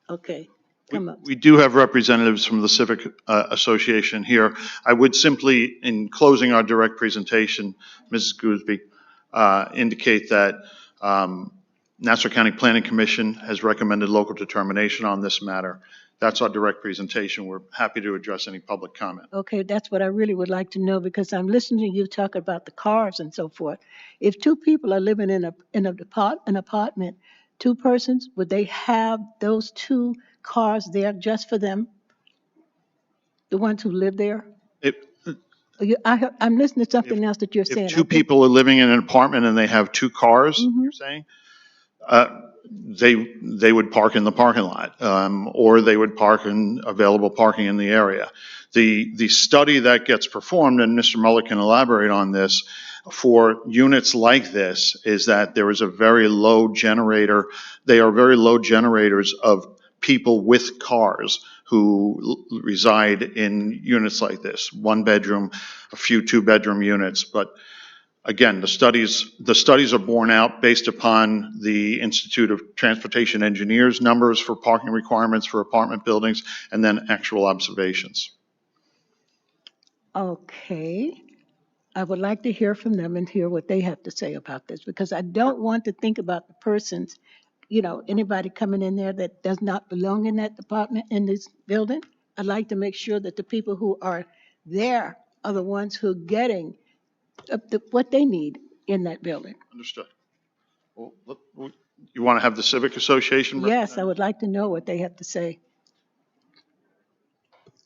okay, come up. We do have representatives from the Civic Association here. I would simply, in closing our direct presentation, Mrs. Gooseby, indicate that Nassau County Planning Commission has recommended local determination on this matter. That's our direct presentation. We're happy to address any public comment. Okay, that's what I really would like to know because I'm listening to you talk about the cars and so forth. If 2 people are living in an apartment, 2 persons, would they have those 2 cars there just for them? The ones who live there? I'm listening to something else that you're saying. If 2 people are living in an apartment and they have 2 cars, you're saying, they would park in the parking lot, or they would park in available parking in the area. The study that gets performed, and Mr. Mueller can elaborate on this, for units like this is that there is a very low generator. They are very low generators of people with cars who reside in units like this, 1 bedroom, a few 2-bedroom units. But again, the studies are borne out based upon the Institute of Transportation Engineers numbers for parking requirements for apartment buildings and then actual observations. Okay. I would like to hear from them and hear what they have to say about this because I don't want to think about the persons, anybody coming in there that does not belong in that department, in this building. I'd like to make sure that the people who are there are the ones who are getting what they need in that building. Understood. Well, you want to have the Civic Association? Yes, I would like to know what they have to say.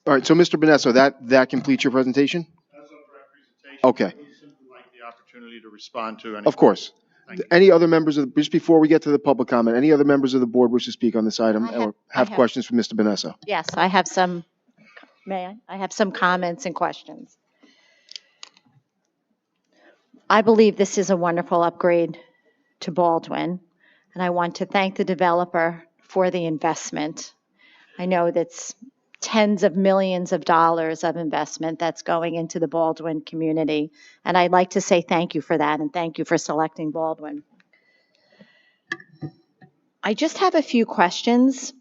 All right, so Mr. Benesso, that completes your presentation? Okay, I'd simply like the opportunity to respond to any. of course. Thank you. Any other members of, just before we get to the public comment, any other members of the board wish to speak on this item or I have have- questions for Mr. Benesso? Yes, I have some, may I? I have some comments and questions. I believe this is a wonderful upgrade to Baldwin, and I want to thank the developer for the investment. I know that's tens of millions of dollars of investment that's going into the Baldwin community, and I'd like to say thank you for that, and thank you for selecting Baldwin. I just have a few questions.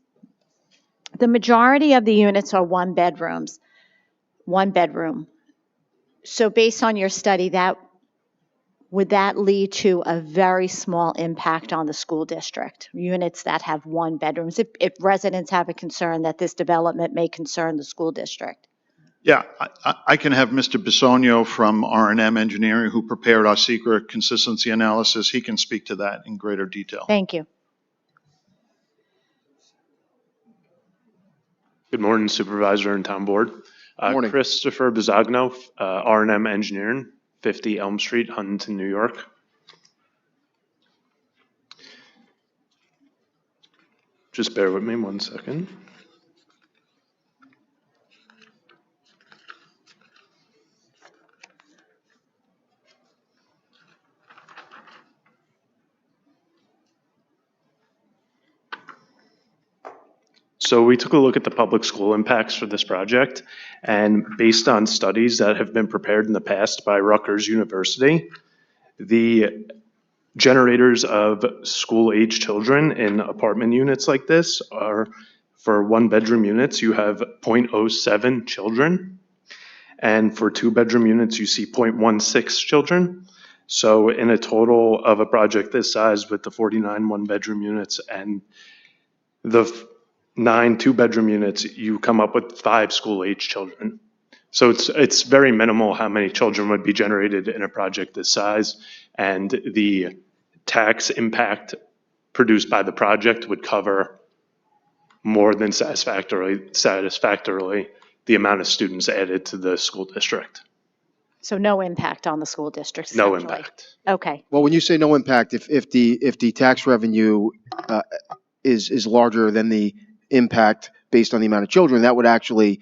The majority of the units are one bedroom. So based on your study, would that lead to a very small impact on the school district? Units that have one bedrooms, if residents have a concern that this development may concern the school district? Yeah, I can have Mr. Bisogno from R&M Engineering, who prepared our secret consistency analysis. He can speak to that in greater detail. Thank you. Good morning, Supervisor and Town Board. Morning. Christopher Bisogno, R&M Engineering, 50 Elm Street, Huntington, New York. Just bear with me 1 second. So we took a look at the public school impacts for this project, and based on studies that have been prepared in the past by Rutgers University, the generators of school-age children in apartment units like this are, for one-bedroom units, you have 0.07 children, and for two-bedroom units, you see 0.16 children. So in a total of a project this size with the 49 one-bedroom units and the 9 two-bedroom units, you come up with 5 school-age children. So it's very minimal how many children would be generated in a project this size, and the tax impact produced by the project would cover more than satisfactorily the amount of students added to the school district. So no impact on the school district? No essentially. impact. Okay. Well, when you say no impact, if the tax revenue is larger than the impact based on the amount of children, that would actually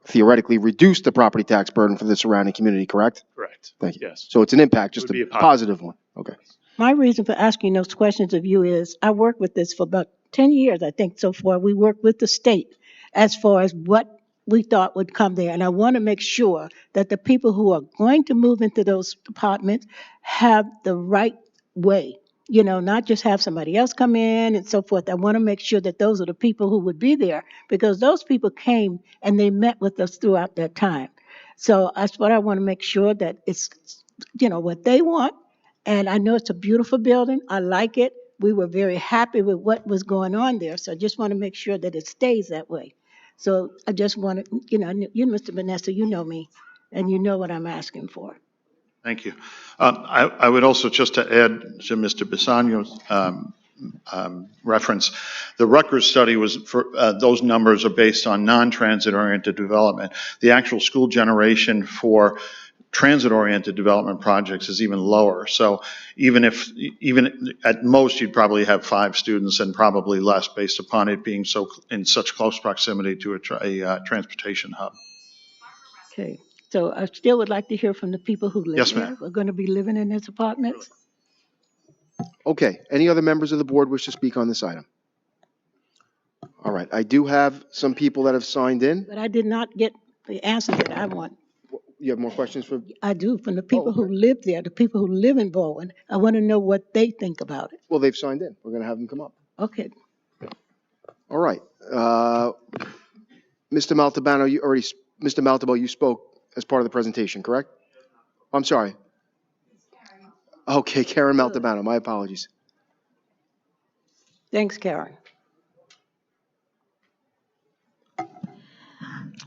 theoretically reduce the property tax burden for the surrounding community, correct? Correct. Thank you. Yes. So it's an impact, just It would be a a positive. positive one. Okay. My reason for asking those questions of you is I worked with this for about 10 years, I think, so far. We worked with the state as far as what we thought would come there. And I want to make sure that the people who are going to move into those apartments have the right way. You know, not just have somebody else come in and so forth. I want to make sure that those are the people who would be there, because those people came and they met with us throughout that time. So that's what I want to make sure that it's, what they want. And I know it's a beautiful building. I like it. We were very happy with what was going on there. So I just want to make sure that it stays that way. So I just want to, Mr. Vanessa, you know me, and you know what I'm asking for. Thank you. I would also, just to add to Mr. Bisogno's reference, the Rutgers study was for, those numbers are based on non-transit oriented development. The actual school generation for transit-oriented development projects is even lower. So even at most, you'd probably have 5 students and probably less based upon it being in such close proximity to a transportation hub. Okay. So I still would like to hear from the people who live Yes, there. ma'am. We're going to be living in this apartment. Okay. Any other members of the board wish to speak on this item? All right. I do have some people that have signed in. But I did not get the answer that I want. You have more questions for? I do, from the people who live there, the people who live in Baldwin. I want to know what they think about it. Well, they've signed in. We're going to have them come up. Okay. All right. Mr. Maltabano, Mr. Maltabo, you spoke as part of the presentation, correct? I'm sorry. Okay, Karen Maltabano, my apologies. Thanks, Karen.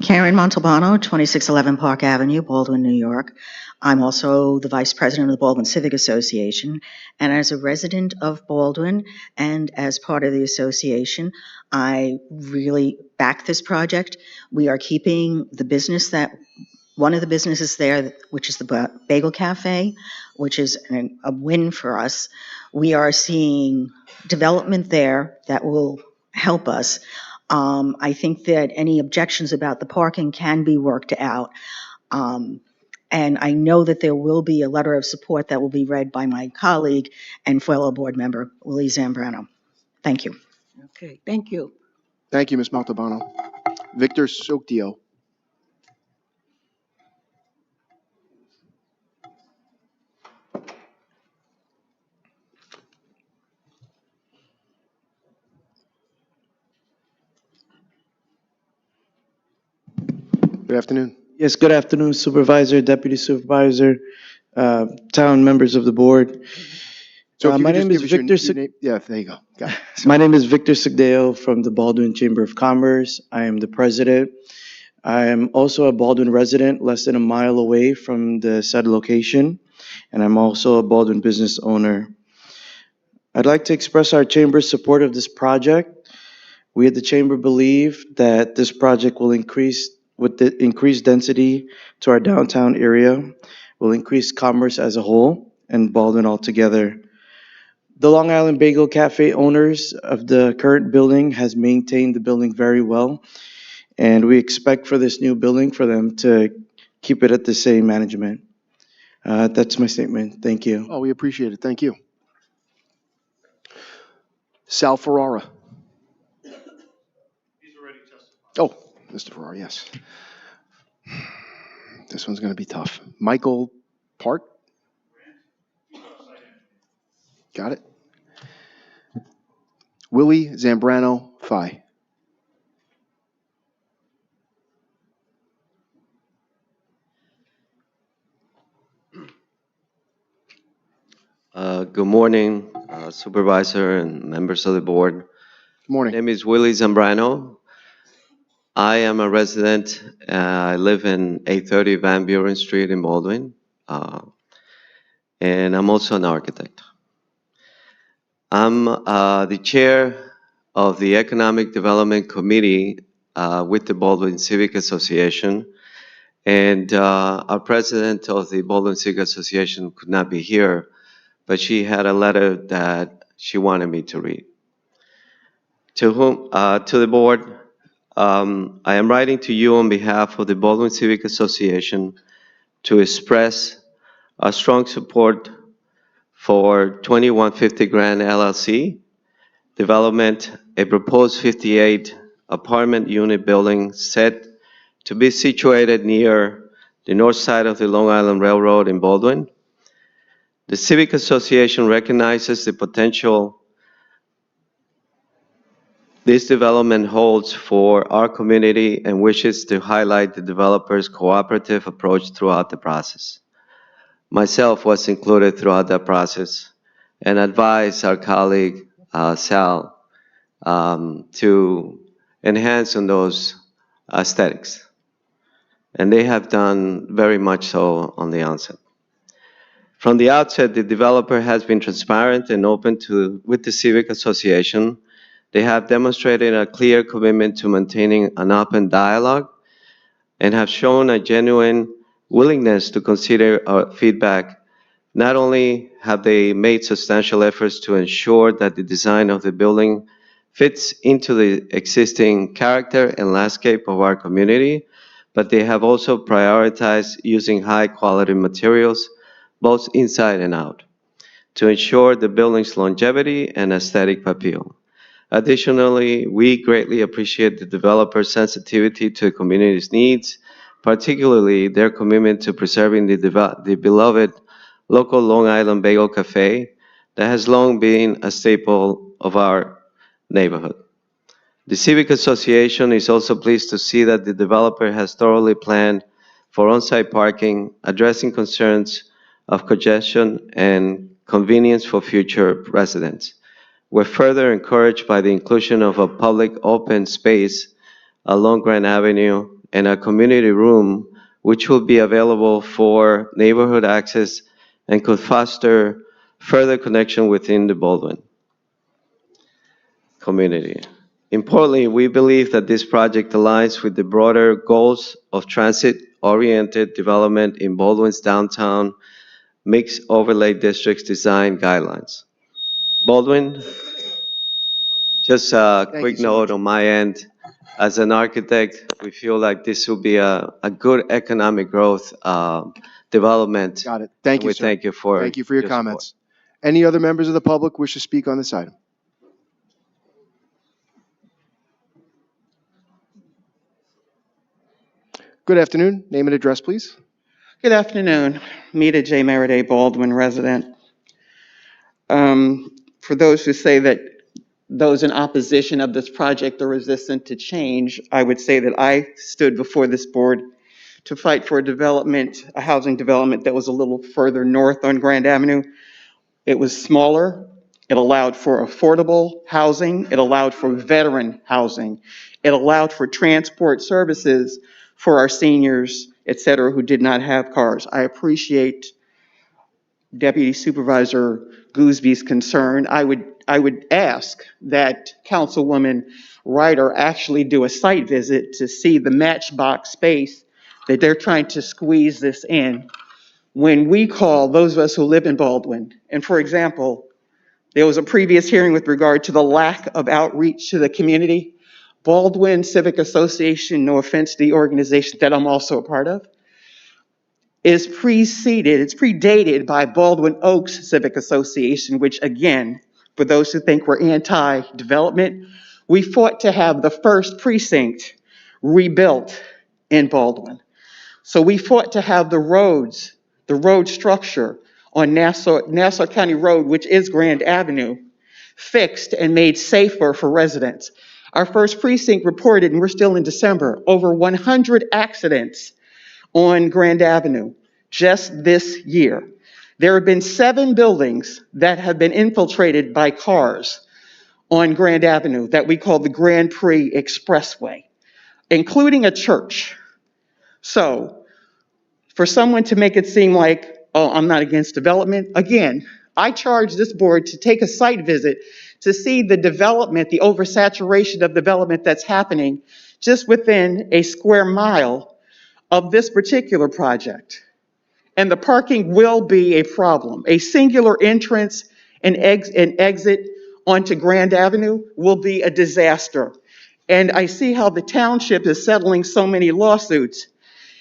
Karen Montalbano, 2611 Park Avenue, Baldwin, New York. I'm also the Vice President of the Baldwin Civic Association, and as a resident of Baldwin and as part of the association, I really back this project. We are keeping the business that one of the businesses there, which is the Bagel Cafe, which is a win for us. We are seeing development there that will help us. I think that any objections about the parking can be worked out. And I know that there will be a letter of support that will be read by my colleague and fellow board member, Willie Zambrano. Thank you. Okay, thank you. Thank you, Ms. Montalbano. Victor Soctio. Good afternoon. Yes, good afternoon, Supervisor, Deputy Supervisor, town members of the board. So if you My could name just is give us Victor. your name. Yeah, there you go. Got it. My name is Victor Sigdeo from the Baldwin Chamber of Commerce. I am the president. I am also a Baldwin resident, less than a mile away from the said location, and I'm also a Baldwin business owner. I'd like to express our chamber's support of this project. We at the chamber believe that this project will increase, with the increased density to our downtown area, will increase commerce as a whole and Baldwin altogether. The Long Island Bagel Cafe owners of the current building has maintained the building very well, and we expect for this new building for them to keep it at the same management. That's my statement. Thank you. Oh, we appreciate it. Thank you. Sal Ferrara. Oh, Mr. Ferrara, yes. This one's going to be tough. Michael Park. Got it. Willie Zambrano Phi. Good morning, Supervisor and members of the board. Good morning. My name is Willie Zambrano. I am a resident. I live in 830 Van Buren Street in Baldwin, and I'm also an architect. I'm the chair of the Economic Development Committee with the Baldwin Civic Association, and our president of the Baldwin Civic Association could not be here, but she had a letter that she wanted me to read. To the board, I am writing to you on behalf of the Baldwin Civic Association to express our strong support for 2150 Grand LLC development, a proposed 58 apartment unit building set to be situated near the north side of the Long Island Railroad in Baldwin. The Civic Association recognizes the potential this development holds for our community and wishes to highlight the developer's cooperative approach throughout the process. Myself was included throughout that process and advised our colleague Sal to enhance on those aesthetics. And they have done very much so on the onset. From the outset, the developer has been transparent and open with the Civic Association. They have demonstrated a clear commitment to maintaining an open dialogue and have shown a genuine willingness to consider our feedback. Not only have they made substantial efforts to ensure that the design of the building fits into the existing character and landscape of our community, but they have also prioritized using high-quality materials, both inside and out, to ensure the building's longevity and aesthetic appeal. Additionally, we greatly appreciate the developer's sensitivity to the community's needs, particularly their commitment to preserving the beloved local Long Island Bagel Cafe that has long been a staple of our neighborhood. The Civic Association is also pleased to see that the developer has thoroughly planned for on-site parking, addressing concerns of congestion and convenience for future residents. We're further encouraged by the inclusion of a public open space along Grand Avenue and a community room, which will be available for neighborhood access and could foster further connection within the Baldwin community. Importantly, we believe that this project aligns with the broader goals of transit-oriented development in Baldwin's downtown mixed overlay districts design guidelines. Baldwin, just a Thank you quick so note much. on my end. As an architect, we feel like this will be a good economic growth development. Got it. Thank And you, we sir. thank you for Thank you for your support. comments. Any other members of the public wish to speak on this item? Good afternoon. Name and address, please. Good afternoon. Meta J. Meriday, Baldwin resident. For those who say that those in opposition of this project are resistant to change, I would say that I stood before this board to fight for a development, a housing development that was a little further north on Grand Avenue. It was smaller. It allowed for affordable housing. It allowed for veteran housing. It allowed for transport services for our seniors, et cetera, who did not have cars. I appreciate Deputy Supervisor Goosby's concern. I would ask that Councilwoman Ryder actually do a site visit to see the matchbox space that they're trying to squeeze this in. When we call those of us who live in Baldwin, and for example, there was a previous hearing with regard to the lack of outreach to the community. Baldwin Civic Association, no offense to the organization that I'm also a part of, is it's predated by Baldwin Oaks Civic Association, which again, for those who think we're anti-development, we fought to have the first precinct rebuilt in Baldwin. So we fought to have the roads, the road structure on Nassau County Road, which is Grand Avenue, fixed and made safer for residents. Our first precinct reported, and we're still in December, over 100 accidents on Grand Avenue just this year. There have been 7 buildings that have been infiltrated by cars on Grand Avenue that we call the Grand Prix Expressway, including a church. So for someone to make it seem like, oh, I'm not against development, again, I charge this board to take a site visit to see the development, the oversaturation of development that's happening just within a square mile of this particular project. And the parking will be a problem. A singular entrance and exit onto Grand Avenue will be a disaster. And I see how the township is settling so many lawsuits.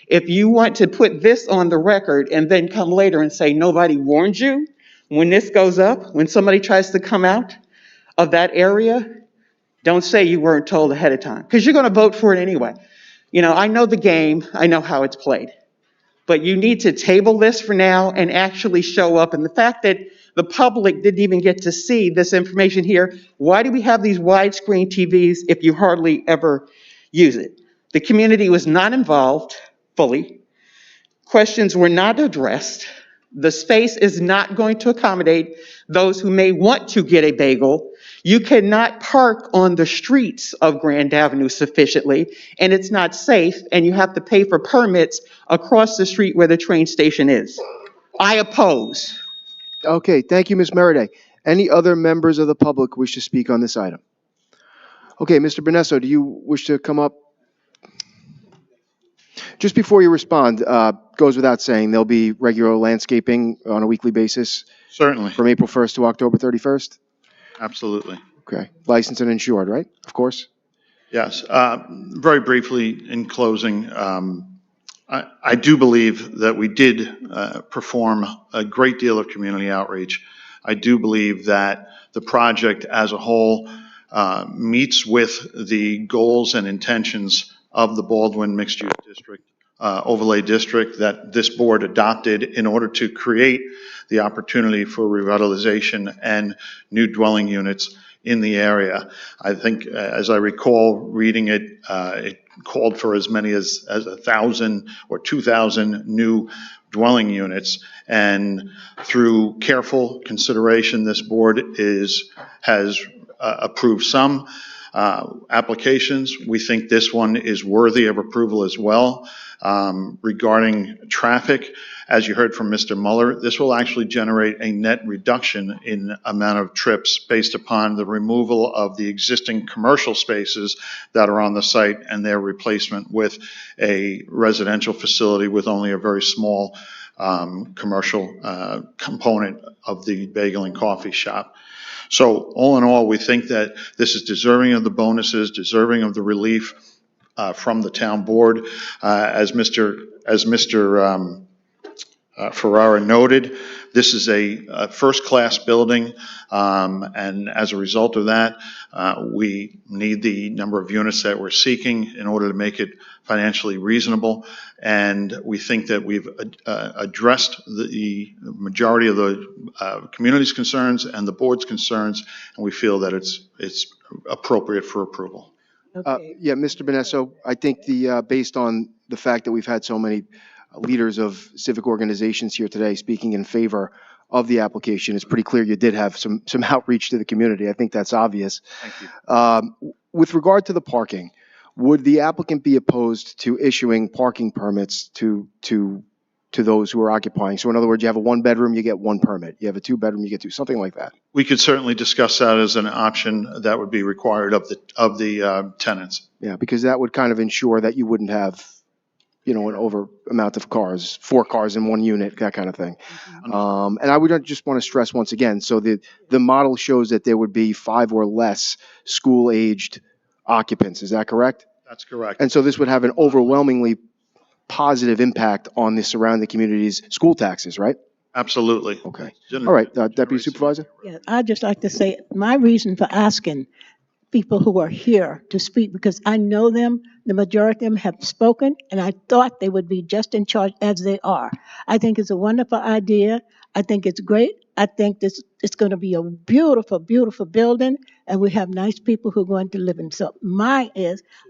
If you want to put this on the record and then come later and say nobody warned you, when this goes up, when somebody tries to come out of that area, don't say you weren't told ahead of time, because you're going to vote for it anyway. You know, I know the game, I know how it's played. But you need to table this for now and actually show up. And the fact that the public didn't even get to see this information here, why do we have these widescreen TVs if you hardly ever use it? The community was not involved fully. Questions were not addressed. The space is not going to accommodate those who may want to get a bagel. You cannot park on the streets of Grand Avenue sufficiently, and it's not safe, and you have to pay for permits across the street where the train station is. I oppose. Okay, thank you, Ms. Meriday. Any other members of the public wish to speak on this item? Okay, Mr. Bonesso, do you wish to come up? Just before you respond, goes without saying, there'll be regular landscaping on a weekly basis Certainly, from April 1st to October 31st? absolutely. Okay, licensed and insured, right? Of course. Yes. Very briefly, in closing, I do believe that we did perform a great deal of community outreach. I do believe that the project as a whole meets with the goals and intentions of the Baldwin Mixed Use District, Overlay District that this board adopted in order to create the opportunity for revitalization and new dwelling units in the area. I think, as I recall reading it, it called for as many as 1,000 or 2,000 new dwelling units. And through careful consideration, this board has approved some. applications. We think this one is worthy of approval as well. Regarding traffic, as you heard from Mr. Muller, this will actually generate a net reduction in amount of trips based upon the removal of the existing commercial spaces that are on the site and their replacement with a residential facility with only a very small commercial component of the bagel and coffee shop. So all in all, we think that this is deserving of the bonuses, deserving of the relief from the town board. As Mr. Ferrara noted, this is a first-class building, and as a result of that, we need the number of units that we're seeking in order to make it financially reasonable, and we think that we've addressed the majority of the community's concerns and the board's concerns, and we feel that it's appropriate for approval. Yeah, Mr. Benesso, I think based on the fact that we've had so many leaders of civic organizations here today speaking in favor of the application, it's pretty clear you did have some outreach to the community. I think that's obvious. Thank you. With regard to the parking, would the applicant be opposed to issuing parking permits to those who are occupying? So in other words, you have a one-bedroom, you get one permit. You have a two-bedroom, you get two, something like that. We could certainly discuss that as an option that would be required of the tenants. Yeah, because that would kind of ensure that you wouldn't have, an over amount of cars, 4 cars in one unit, that kind of thing. And I would just want to stress once again, so the model shows that there would be 5 or less school-aged occupants. Is that correct? That's correct. And so this would have an overwhelmingly positive impact on the surrounding community's school taxes, right? Absolutely. Okay. All right, Deputy Supervisor? Yeah, I'd just like to say, my reason for asking people who are here to speak, because I know them, the majority of them have spoken, and I thought they would be just in charge as they are. I think it's a wonderful idea. I think it's great. I think it's going to be a beautiful, beautiful building, and we have nice people who are going to live in. So I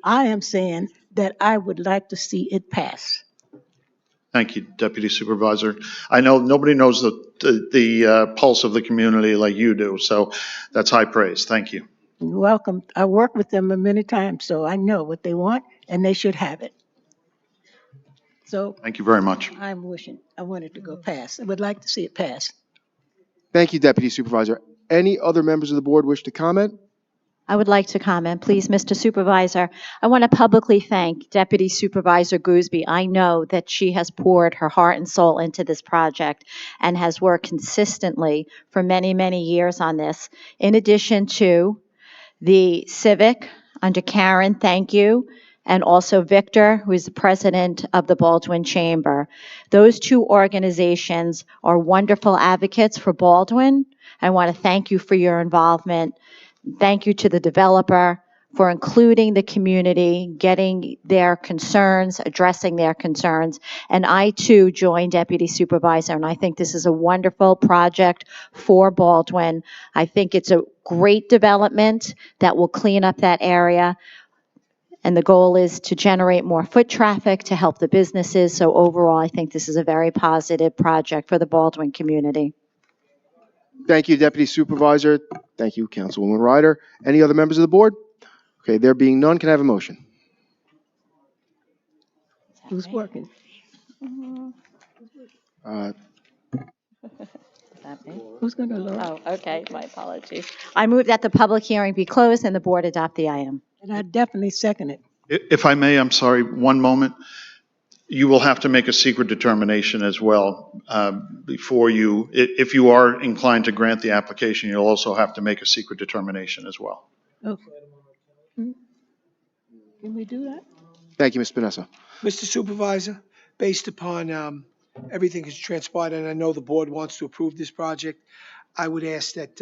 am saying that I would like to see it pass. Thank you, Deputy Supervisor. I know nobody knows the pulse of the community like you do, so that's high praise. Thank you. You're welcome. I work with them many times, so I know what they want, and they should have it. So Thank you very much. I want it to go pass. I would like to see it pass. Thank you, Deputy Supervisor. Any other members of the board wish to comment? I would like to comment, please, Mr. Supervisor. I want to publicly thank Deputy Supervisor Gooseby. I know that she has poured her heart and soul into this project and has worked consistently for many, many years on this. In addition to the Civic under Karen, thank you, and also Victor, who is the president of the Baldwin Chamber. Those two organizations are wonderful advocates for Baldwin. I want to thank you for your involvement. Thank you to the developer for including the community, getting their concerns, addressing their concerns. And I, too, joined Deputy Supervisor, and I think this is a wonderful project for Baldwin. I think it's a great development that will clean up that area. And the goal is to generate more foot traffic to help the businesses. So overall, I think this is a very positive project for the Baldwin community. Thank you, Deputy Supervisor. Thank you, Councilwoman Ryder. Any other members of the board? Okay, there being none, can I have a motion? Who's working? Who's going to look? Oh, okay, my apologies. I move that the public hearing be closed and the board adopt the item. And I definitely second it. If I may, I'm sorry, one moment. You will have to make a secret determination as well before you, if you are inclined to grant the application, you'll also have to make a secret determination as well. Okay. Can we do that? Thank you, Ms. Vanessa. Mr. Supervisor, based upon everything that's transpired, and I know the board wants to approve this project, I would ask that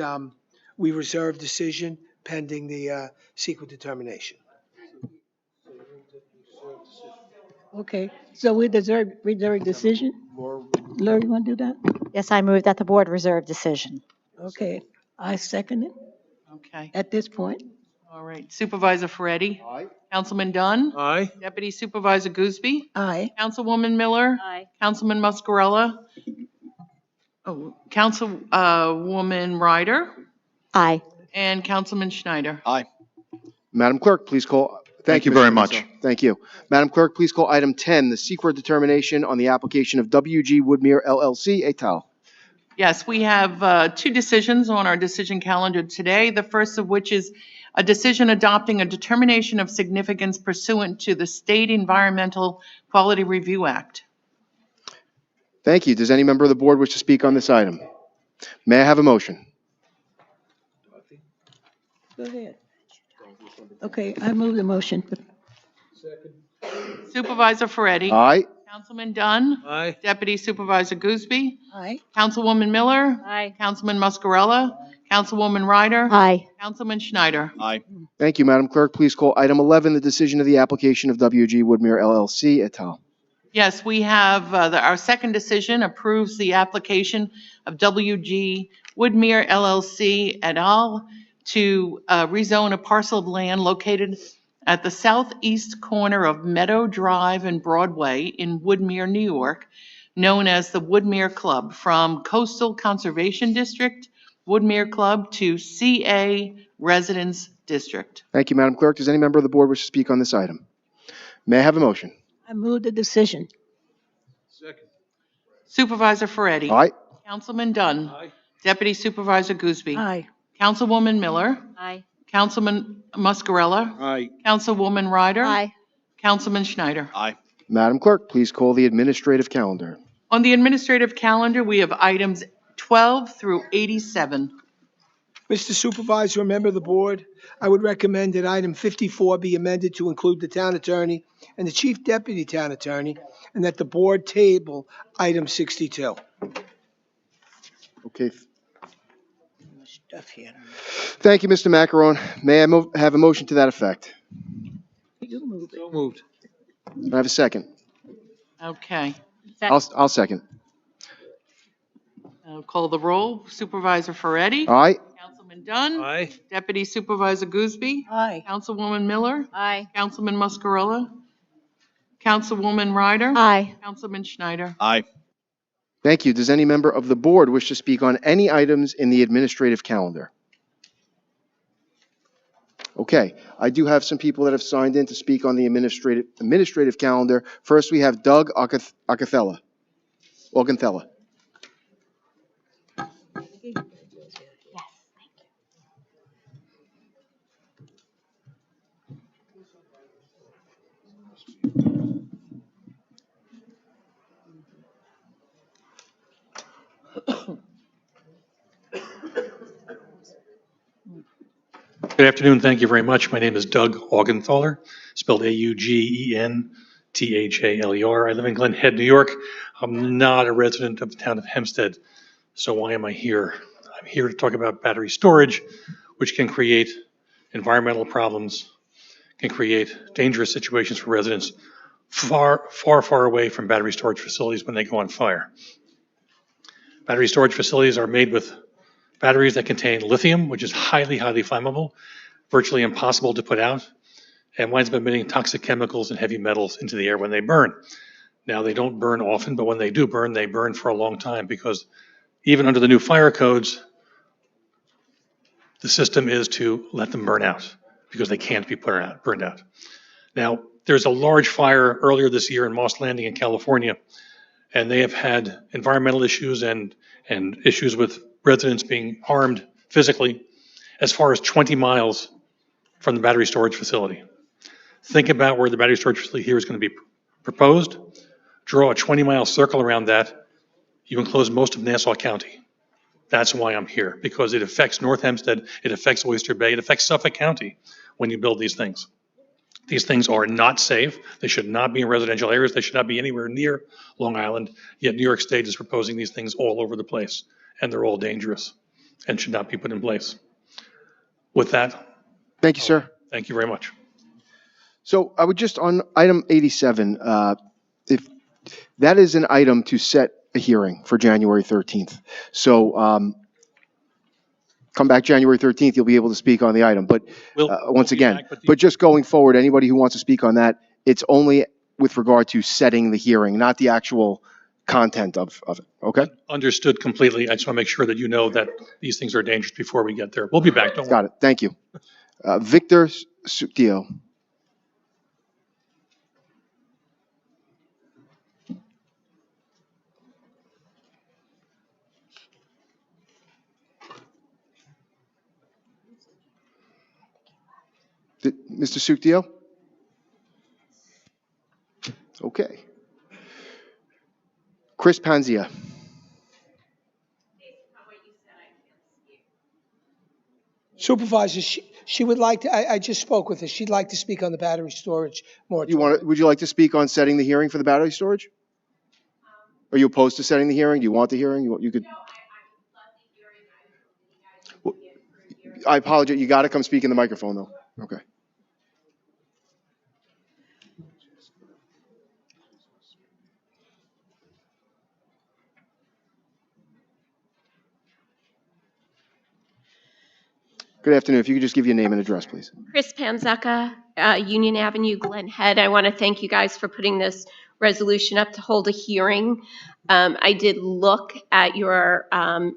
we reserve decision pending the secret determination. Okay, so we reserve decision? Laura, you want to do that? Yes, I move that the board reserve decision. Okay, I second it Okay. at this point. All right. Supervisor Ferretti? Aye. Councilman Dunn? Aye. Deputy Supervisor Gooseby? Aye. Councilwoman Miller? Aye. Councilman Muscarella? Oh, Councilwoman Ryder? Aye. And Councilman Schneider? Aye. Madam Clerk, please call. Thank you Mr. very Benesso. much. Thank you. Madam Clerk, please call item 10, the secret determination on the application of WG Woodmere LLC et al. Yes, we have two decisions on our decision calendar today. The first of which is a decision adopting a determination of significance pursuant to the State Environmental Quality Review Act. Thank you. Does any member of the board wish to speak on this item? May I have a motion? Go ahead. Okay, I move the motion. Supervisor Ferretti. Aye. Councilman Dunn. Aye. Deputy Supervisor Gooseby. Aye. Councilwoman Miller. Aye. Councilman Muscarella. Councilwoman Ryder. Aye. Councilman Schneider. Aye. Thank you, Madam Clerk. Please call item 11, the decision of the application of WG Woodmere LLC et al. Yes, we have, our second decision approves the application of WG Woodmere LLC et al. To rezone a parcel of land located at the southeast corner of Meadow Drive and Broadway in Woodmere, New York, known as the Woodmere Club, from Coastal Conservation District, Woodmere Club, to CA Residence District. Thank you, Madam Clerk. Does any member of the board wish to speak on this item? May I have a motion? I move the decision. Supervisor Ferretti. Aye. Councilman Dunn. Aye. Deputy Supervisor Gooseby. Aye. Councilwoman Miller. Aye. Councilman Muscarella. Aye. Councilwoman Ryder. Aye. Councilman Schneider. Aye. Madam Clerk, please call the administrative calendar. On the administrative calendar, we have items 12 through 87. Mr. Supervisor, a member of the board, I would recommend that item 54 be amended to include the town attorney and the chief deputy town attorney, and that the board table item 62. Okay. Stuff here. Thank you, Mr. Macaron. May I have a motion to that effect? You move it. So moved. May I have a second? Okay. I'll second. I'll call the roll. Supervisor Ferretti. Aye. Councilman Dunn. Aye. Deputy Supervisor Gooseby. Aye. Councilwoman Miller. Aye. Councilman Muscarella. Councilwoman Ryder. Aye. Councilman Schneider. Aye. Thank you. Does any member of the board wish to speak on any items in the administrative calendar? Okay, I do have some people that have signed in to speak on the administrative calendar. First, we have Doug Auganthella. Good afternoon. Thank you very much. My name is Doug Augenthaler, spelled Augenthaler. I live in Glen Head, New York. I'm not a resident of the town of Hempstead. So why am I here? I'm here to talk about battery storage, which can create environmental problems, can create dangerous situations for residents far, far, far away from battery storage facilities when they go on fire. Battery storage facilities are made with batteries that contain lithium, which is highly, highly flammable, virtually impossible to put out, and winds up emitting toxic chemicals and heavy metals into the air when they burn. Now, they don't burn often, but when they do burn, they burn for a long time because even under the new fire codes, the system is to let them burn out because they can't be burned out. Now, there's a large fire earlier this year in Moss Landing in California, and they have had environmental issues and issues with residents being harmed physically as far as 20 miles from the battery storage facility. Think about where the battery storage facility here is going to be proposed. Draw a 20-mile circle around that. You enclose most of Nassau County. That's why I'm here, because it affects North Hempstead, it affects Oyster Bay, it affects Suffolk County when you build these things. These things are not safe. They should not be in residential areas. They should not be anywhere near Long Island. Yet New York State is proposing these things all over the place, and they're all dangerous and should not be put in place. With that. Thank you, sir. Thank you very much. So I would just, on item 87, if that is an item to set a hearing for January 13th. So come back January 13th, you'll be able to speak on the item. But once again, but just going forward, anybody who wants to speak on that, it's only with regard to setting the hearing, not the actual content of it. Okay? Understood completely. I just want to make sure that you know that these things are dangerous before we get there. We'll be back. Don't worry. Got it. Thank you. Victor Suktio. Mr. Suktio? Okay. Chris Panzia. Supervisor, she would like to, I just spoke with her. She'd like to speak on the battery storage moratorium. Would you like to speak on setting the hearing for the battery storage? Are you opposed to setting the hearing? Do you want the hearing? You could. Well, I apologize. You got to come speak in the microphone, though. Okay. Good afternoon. If you could just give your name and address, please. Chris Panzeka, Union Avenue, Glen Head. I want to thank you guys for putting this resolution up to hold a hearing. I did look at your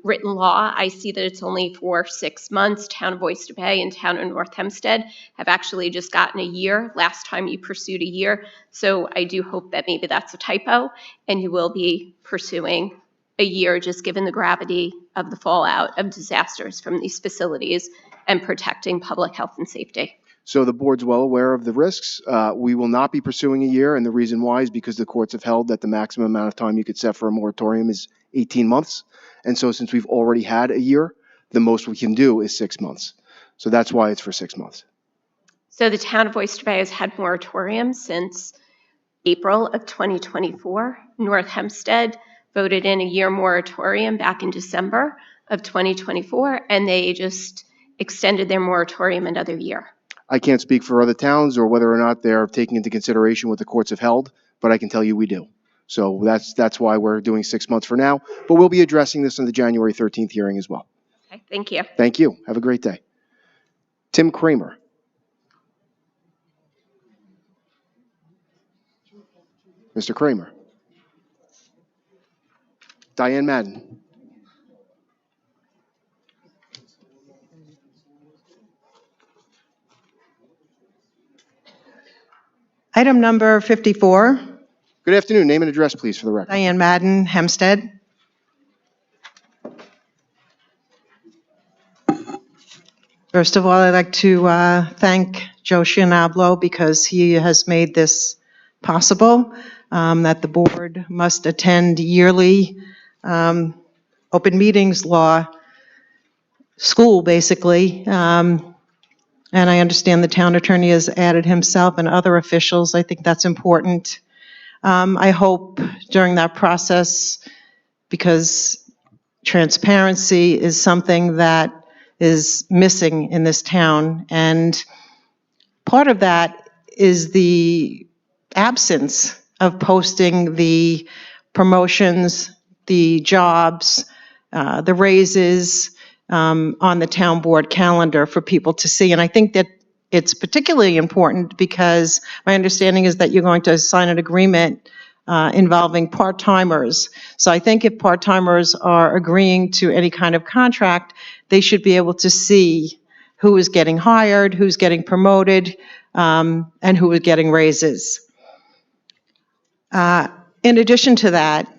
written law. I see that it's only for 6 months. Town of Oyster Bay and Town of North Hempstead have actually just gotten a year. Last time you pursued a year. So I do hope that maybe that's a typo and you will be pursuing a year, just given the gravity of the fallout of disasters from these facilities and protecting public health and safety. So the board's well aware of the risks. We will not be pursuing a year, and the reason why is because the courts have held that the maximum amount of time you could set for a moratorium is 18 months. And so since we've already had a year, the most we can do is 6 months. So that's why it's for 6 months. So the town of Oyster Bay has had moratoriums since April of 2024. North Hempstead voted in a year moratorium back in December of 2024, and they just extended their moratorium another year. I can't speak for other towns or whether or not they're taking into consideration what the courts have held, but I can tell you we do. So that's why we're doing 6 months for now, but we'll be addressing this in the January 13th hearing as well. Okay, thank you. Thank you. Have a great day. Tim Kramer. Mr. Kramer. Diane Madden. Item number 54, Good afternoon. Name and address, please, for the record. Diane Madden, Hempstead. First of all, I'd like to thank Joe Shinablo because he has made this possible, that the board must attend yearly open meetings law school, basically. And I understand the town attorney has added himself and other officials. I think that's important. I hope during that process, because transparency is something that is missing in this town, and part of that is the absence of posting the promotions, the jobs, the raises, on the town board calendar for people to see. And I think that it's particularly important because my understanding is that you're going to sign an agreement involving part-timers. So I think if part-timers are agreeing to any kind of contract, they should be able to see who is getting hired, who's getting promoted, and who is getting raises. In addition to that,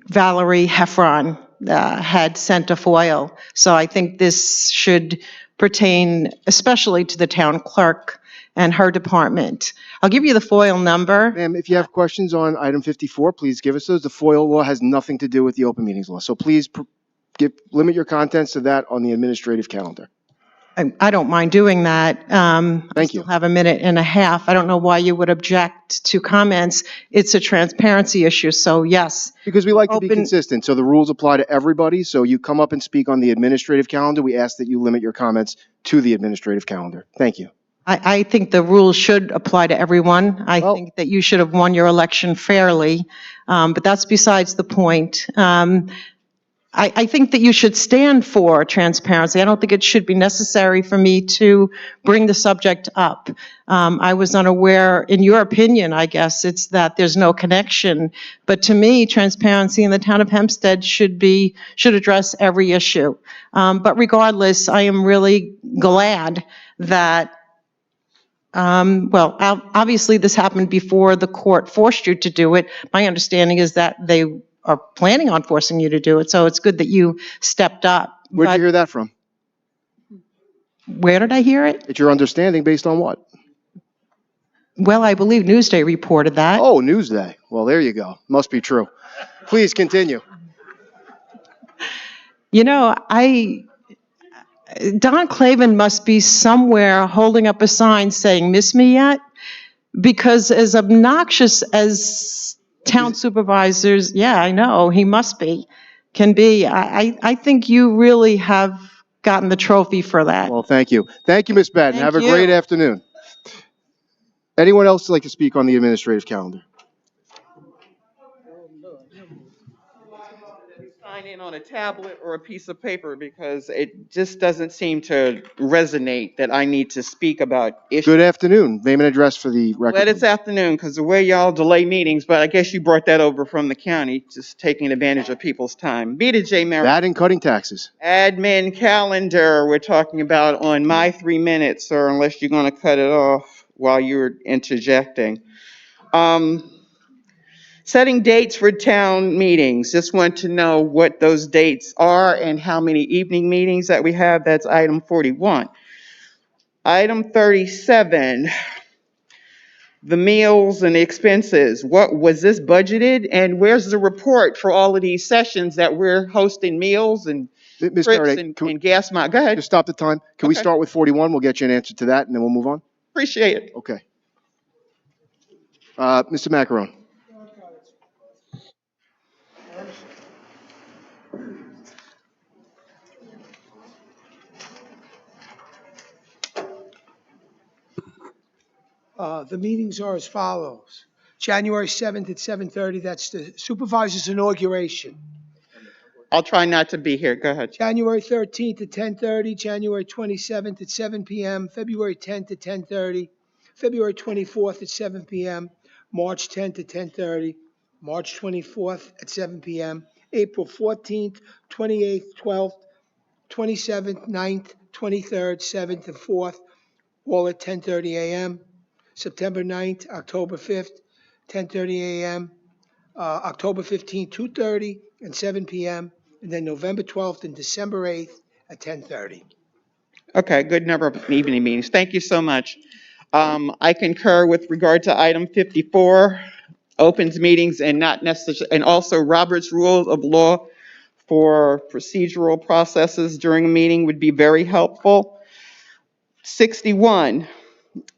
Valerie Heffron had sent a FOIL. So I think this should pertain especially to the town clerk and her department. I'll give you the FOIL number. Ma'am, if you have questions on item 54, please give us those. The FOIL law has nothing to do with the open meetings law. So please limit your contents to that on the administrative calendar. I don't mind doing that. Thank you. I have a minute and a half. I don't know why you would object to comments. It's a transparency issue, so yes. Because we like to be consistent, so the rules apply to everybody. So you come up and speak on the administrative calendar. We ask that you limit your comments to the administrative calendar. Thank you. I think the rules should apply to everyone. I think that you should have won your election fairly, but that's besides the point. I think that you should stand for transparency. I don't think it should be necessary for me to bring the subject up. I was unaware, in your opinion, I guess, it's that there's no connection. But to me, transparency in the town of Hempstead should address every issue. But regardless, I am really glad that obviously this happened before the court forced you to do it. My understanding is that they are planning on forcing you to do it, so it's good that you stepped up. Where'd you hear that from? Where did I hear it? It's your understanding based on what? Well, I believe Newsday reported that. Oh, Newsday. Well, there you go. Must be true. Please continue. You know, Don Clavin must be somewhere holding up a sign saying, "Miss me yet?" Because as obnoxious as town supervisors, yeah, I know, he must be, can be, I think you really have gotten the trophy for that. Well, thank you. Thank you, Ms. Batten. Thank Have a you. great afternoon. Anyone else like to speak on the administrative calendar? Sign in on a tablet or a piece of paper because it just doesn't seem to resonate that I need to speak about issues. Good afternoon. Name and address for the record. Glad it's afternoon because the way y'all delay meetings, but I guess you brought that over from the county, just taking advantage of people's time. Be to J. Merritt. That and cutting taxes. Admin calendar we're talking about on my 3 minutes, sir, unless you're going to cut it off while you're interjecting. Setting dates for town meetings. Just want to know what those dates are and how many evening meetings that we have. That's item 41. Item 37, the meals and the expenses. What was this budgeted? And where's the report for all of these sessions that we're hosting meals and Ms. trips Meredith, and gas miles? Go ahead. Just stop the time. Can we Okay. start with 41? We'll get you an answer to that, and then we'll move on. Appreciate it. Okay. Mr. Macaron. The meetings are as follows. January 7th at 7:30, that's the supervisor's inauguration. I'll try not to be here. Go ahead. January 13th at 10:30, January 27th at 7 p.m., February 10th at 10:30, February 24th at 7 p.m., March 10th at 10:30, March 24th at 7 p.m., April 14th, 28th, 12th, 27th, 9th, 23rd, 7th, and 4th, all at 10:30 a.m., September 9th, October 5th, 10:30 a.m., October 15th, 2:30 and 7 p.m., and then November 12th and December 8th at 10:30. Okay, good number of evening meetings. Thank you so much. I concur with regard to item 54, opens meetings and not necessarily, and also Robert's Rules of Law for procedural processes during a meeting would be very helpful. 61,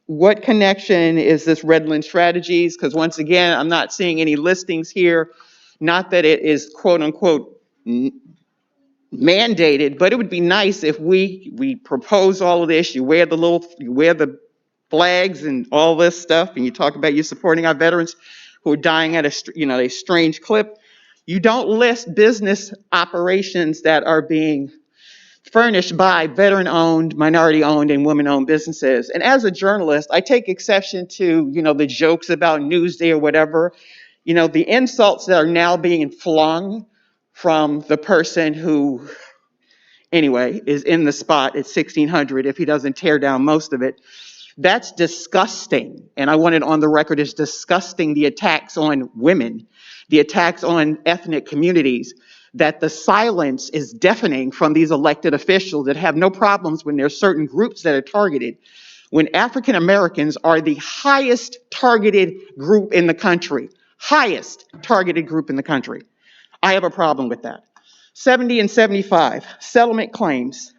what connection is this Redland Strategies? Because once again, I'm not seeing any listings here. Not that it is quote unquote mandated, but it would be nice if we propose all of this. You wear the flags and all this stuff, and you talk about you supporting our veterans who are dying at a strange clip. You don't list business operations that are being furnished by veteran-owned, minority-owned, and women-owned businesses. And as a journalist, I take exception to, the jokes about Newsday or whatever, the insults that are now being flung from the person who, anyway, is in the spot at 1600 if he doesn't tear down most of it. That's disgusting. And I want it on the record as disgusting, the attacks on women, the attacks on ethnic communities, that the silence is deafening from these elected officials that have no problems when there's certain groups that are targeted. When African Americans are the highest targeted group in the country, highest targeted group in the country, I have a problem with that. 70 and 75, settlement claims.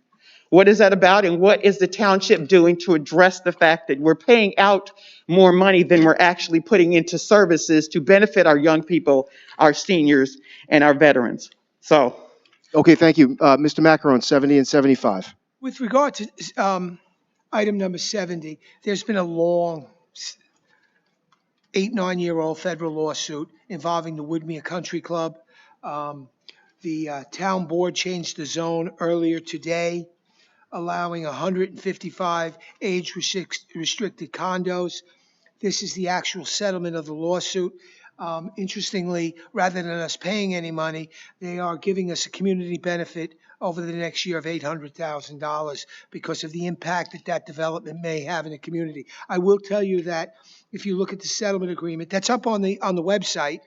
What is that about, and what is the township doing to address the fact that we're paying out more money than we're actually putting into services to benefit our young people, our seniors, and our veterans? So. Okay, thank you. Mr. Macaron, 70 and 75. With regard to item number 70, there's been a long 8-9-year-old federal lawsuit involving the Woodmere Country Club. The town board changed the zone earlier today, allowing 155 age-restricted condos. This is the actual settlement of the lawsuit. Interestingly, rather than us paying any money, they are giving us a community benefit over the next year of $800,000 because of the impact that that development may have in the community. I will tell you that if you look at the settlement agreement, that's up on the website.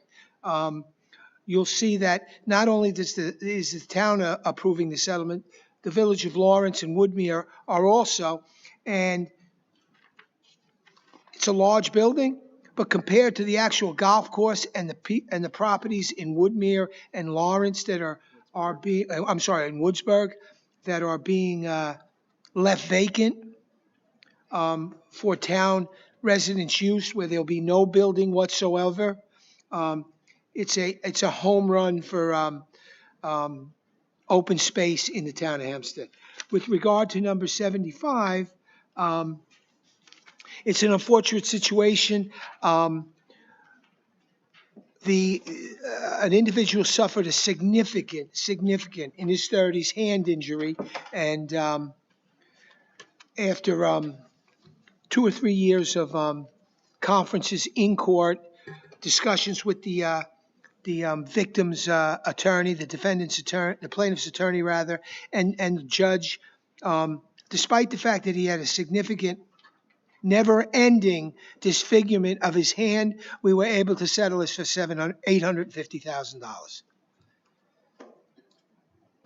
You'll see that not only is the town approving the settlement, the village of Lawrence and Woodmere are also, and it's a large building, but compared to the actual golf course and the properties in Woodmere and Lawrence that are being, I'm sorry, in Woodsburg, that are being left vacant for town residents' use, where there'll be no building whatsoever. It's a home run for open space in the town of Hempstead. With regard to number 75, it's an unfortunate situation. An individual suffered a significant in his 30s hand injury, and after 2 or 3 years of conferences in court, discussions with the victim's attorney, the defendant's attorney, the plaintiff's attorney rather, and the judge, despite the fact that he had a significant, never-ending disfigurement of his hand, we were able to settle this for $850,000.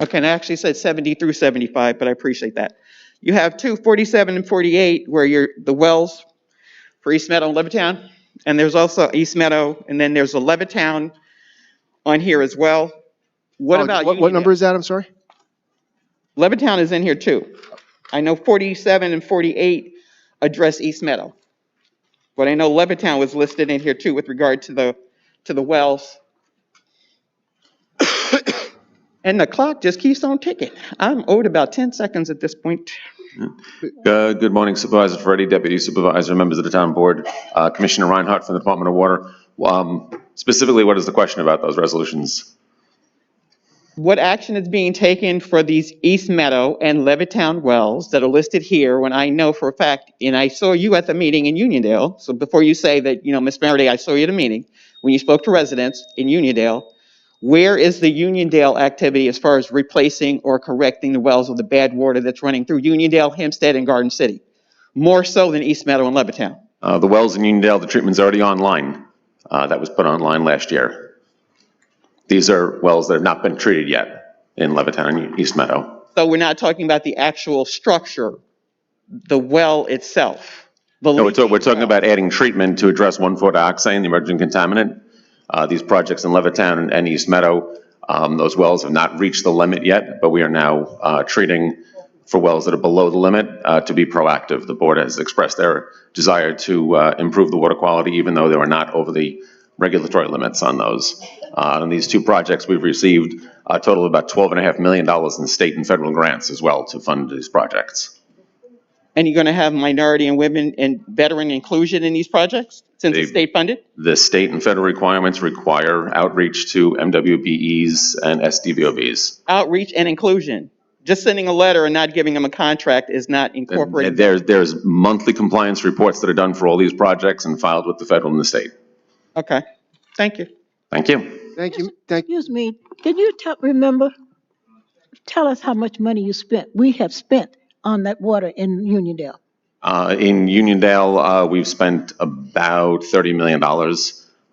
Okay, and I actually said 70 through 75, but I appreciate that. You have 47 and 48 where the wells for East Meadow and Levittown, and there's also East Meadow, and then there's a Levittown on here as well. What about what number is that? I'm sorry. Levittown is in here too. I know 47 and 48 address East Meadow, but I know Levittown was listed in here too with regard to the wells. And the clock just keeps on ticking. I'm owed about 10 seconds at this point. Good morning, Supervisor Ferretti, Deputy Supervisor, members of the town board, Commissioner Reinhardt from the Department of Water. Specifically, what is the question about those resolutions? What action is being taken for these East Meadow and Levittown wells that are listed here when I know for a fact, and I saw you at the meeting in Uniondale, so before you say that, Ms. Faraday, I saw you at a meeting, when you spoke to residents in Uniondale, where is the Uniondale activity as far as replacing or correcting the wells of the bad water that's running through Uniondale, Hempstead, and Garden City? More so than East Meadow and Levittown. The wells in Uniondale, the treatment's already online. That was put online last year. These are wells that have not been treated yet in Levittown and East Meadow. So we're not talking about the actual structure, the well itself. No, we're talking about adding treatment to address 1,4-dioxane, the emerging contaminant. These projects in Levittown and East Meadow, those wells have not reached the limit yet, but we are now treating for wells that are below the limit to be proactive. The board has expressed their desire to improve the water quality, even though they were not over the regulatory limits on those. On these two projects, we've received a total of about $12.5 million in state and federal grants as well to fund these projects. And you're going to have minority and women and veteran inclusion in these projects since it's state funded? The state and federal requirements require outreach to MWBEs and SDVOBs. Outreach and inclusion. Just sending a letter and not giving them a contract is not incorporated. There's monthly compliance reports that are done for all these projects and filed with the federal and the state. Okay, thank you. Thank you. Thank you. Excuse me, can you tell us how much money we have spent on that water in Uniondale? In Uniondale, we've spent about $30 million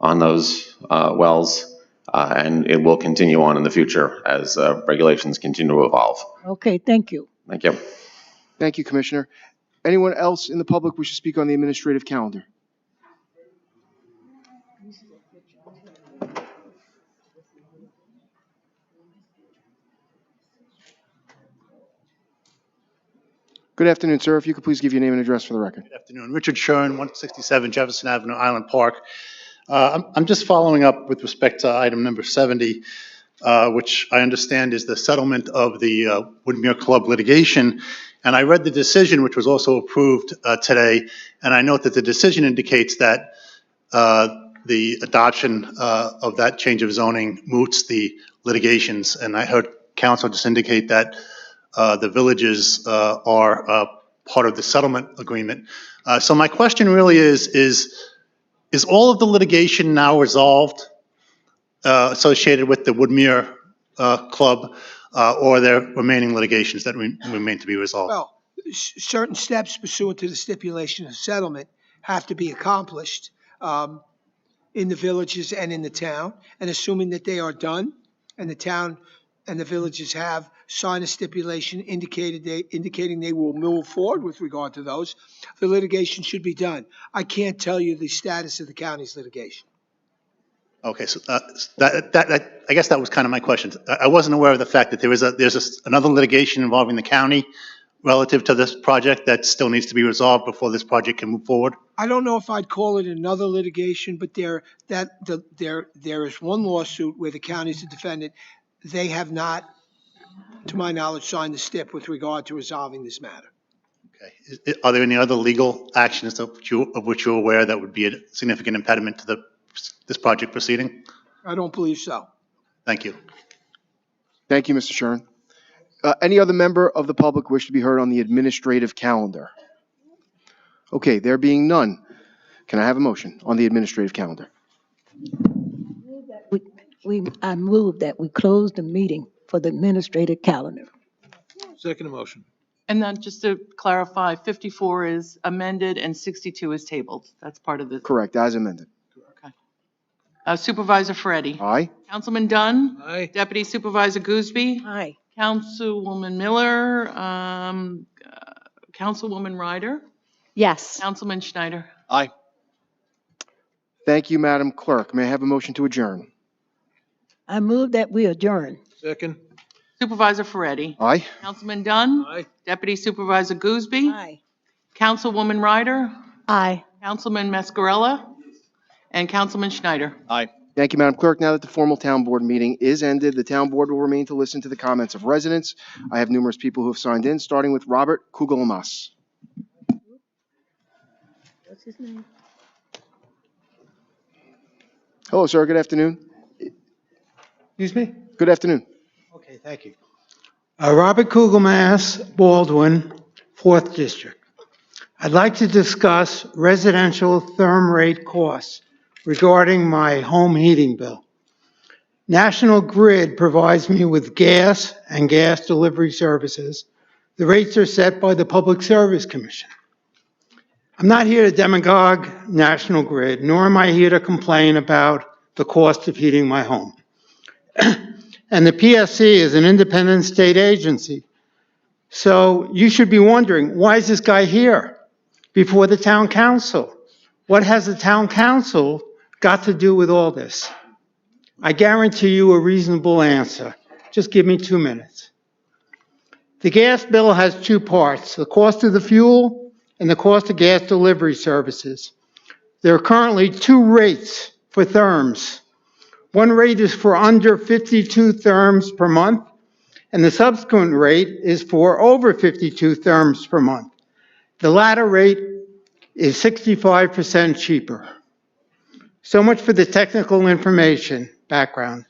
on those wells, and it will continue on in the future as regulations continue to evolve. Okay, thank you. Thank you. Thank you, Commissioner. Anyone else in the public wish to speak on the administrative calendar? Good afternoon, sir. If you could please give your name and address for the record. Good afternoon. Richard Shern, 167 Jefferson Avenue, Island Park. I'm just following up with respect to item number 70, which I understand is the settlement of the Woodmere Club litigation. And I read the decision, which was also approved today, and I note that the decision indicates that the adoption of that change of zoning moots the litigations, and I heard counsel just indicate that the villages are part of the settlement agreement. So my question really is all of the litigation now resolved associated with the Woodmere Club, or are there remaining litigations that remain to be resolved? Well, certain steps pursuant to the stipulation of settlement have to be accomplished in the villages and in the town, and assuming that they are done, and the town and the villages have signed a stipulation indicating they will move forward with regard to those, the litigation should be done. I can't tell you the status of the county's litigation. Okay, so I guess that was kind of my question. I wasn't aware of the fact that there's another litigation involving the county relative to this project that still needs to be resolved before this project can move forward. I don't know if I'd call it another litigation, but there is one lawsuit where the county's the defendant. They have not, to my knowledge, signed the stip with regard to resolving this matter. Okay. Are there any other legal actions of which you're aware that would be a significant impediment to this project proceeding? I don't believe so. Thank you. Thank you, Mr. Shern. Any other member of the public wish to be heard on the administrative calendar? Okay, there being none, can I have a motion on the administrative calendar? I move that we close the meeting for the administrative calendar. Second motion. And then just to clarify, 54 is amended and 62 is tabled. That's part of the. Correct, as amended. Supervisor Ferretti. Aye. Councilman Dunn. Aye. Deputy Supervisor Gooseby. Aye. Councilwoman Miller. Councilwoman Ryder. Yes. Councilman Schneider. Aye. Thank you, Madam Clerk. May I have a motion to adjourn? I move that we adjourn. Second. Supervisor Ferretti. Aye. Councilman Dunn. Aye. Deputy Supervisor Gooseby. Aye. Councilwoman Ryder. Aye. Councilman Mascarella. And Councilman Schneider. Aye. Thank you, Madam Clerk. Now that the formal town board meeting is ended, the town board will remain to listen to the comments of residents. I have numerous people who have signed in, starting with Robert Kugelamas. What's his name? Hello, sir. Good afternoon. Excuse me? Good afternoon. Okay, thank you. Robert Kugelmass, Baldwin, 4th District. I'd like to discuss residential therm rate costs regarding my home heating bill. National Grid provides me with gas and gas delivery services. The rates are set by the Public Service Commission. I'm not here to demagogue National Grid, nor am I here to complain about the cost of heating my home. And the PSC is an independent state agency. So you should be wondering, why is this guy here before the town council? What has the town council got to do with all this? I guarantee you a reasonable answer. Just give me 2 minutes. The gas bill has 2 parts, the cost of the fuel and the cost of gas delivery services. There are currently 2 rates for therms. One rate is for under 52 therms per month, and the subsequent rate is for over 52 therms per month. The latter rate is 65% cheaper. So much for the technical information background.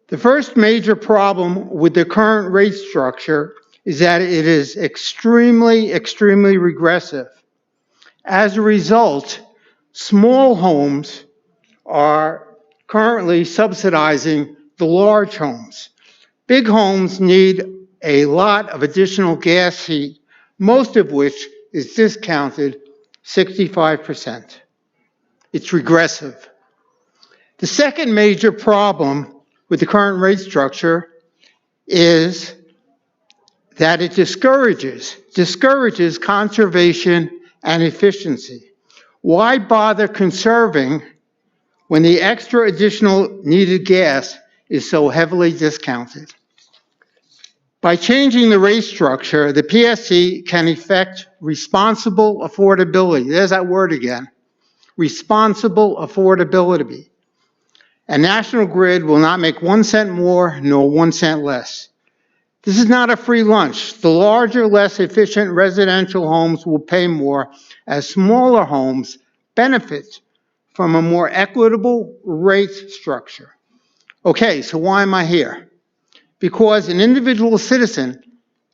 The first major problem with the current rate structure is that it is extremely regressive. As a result, small homes are currently subsidizing the large homes. Big homes need a lot of additional gas heat, most of which is discounted 65%. It's regressive. The second major problem with the current rate structure is that it discourages conservation and efficiency. Why bother conserving when the extra additional needed gas is so heavily discounted? By changing the rate structure, the PSC can effect responsible affordability. There's that word again. Responsible affordability. And National Grid will not make 1 cent more nor 1 cent less. This is not a free lunch. The larger, less efficient residential homes will pay more as smaller homes benefit from a more equitable rate structure. Okay, so why am I here? Because an individual citizen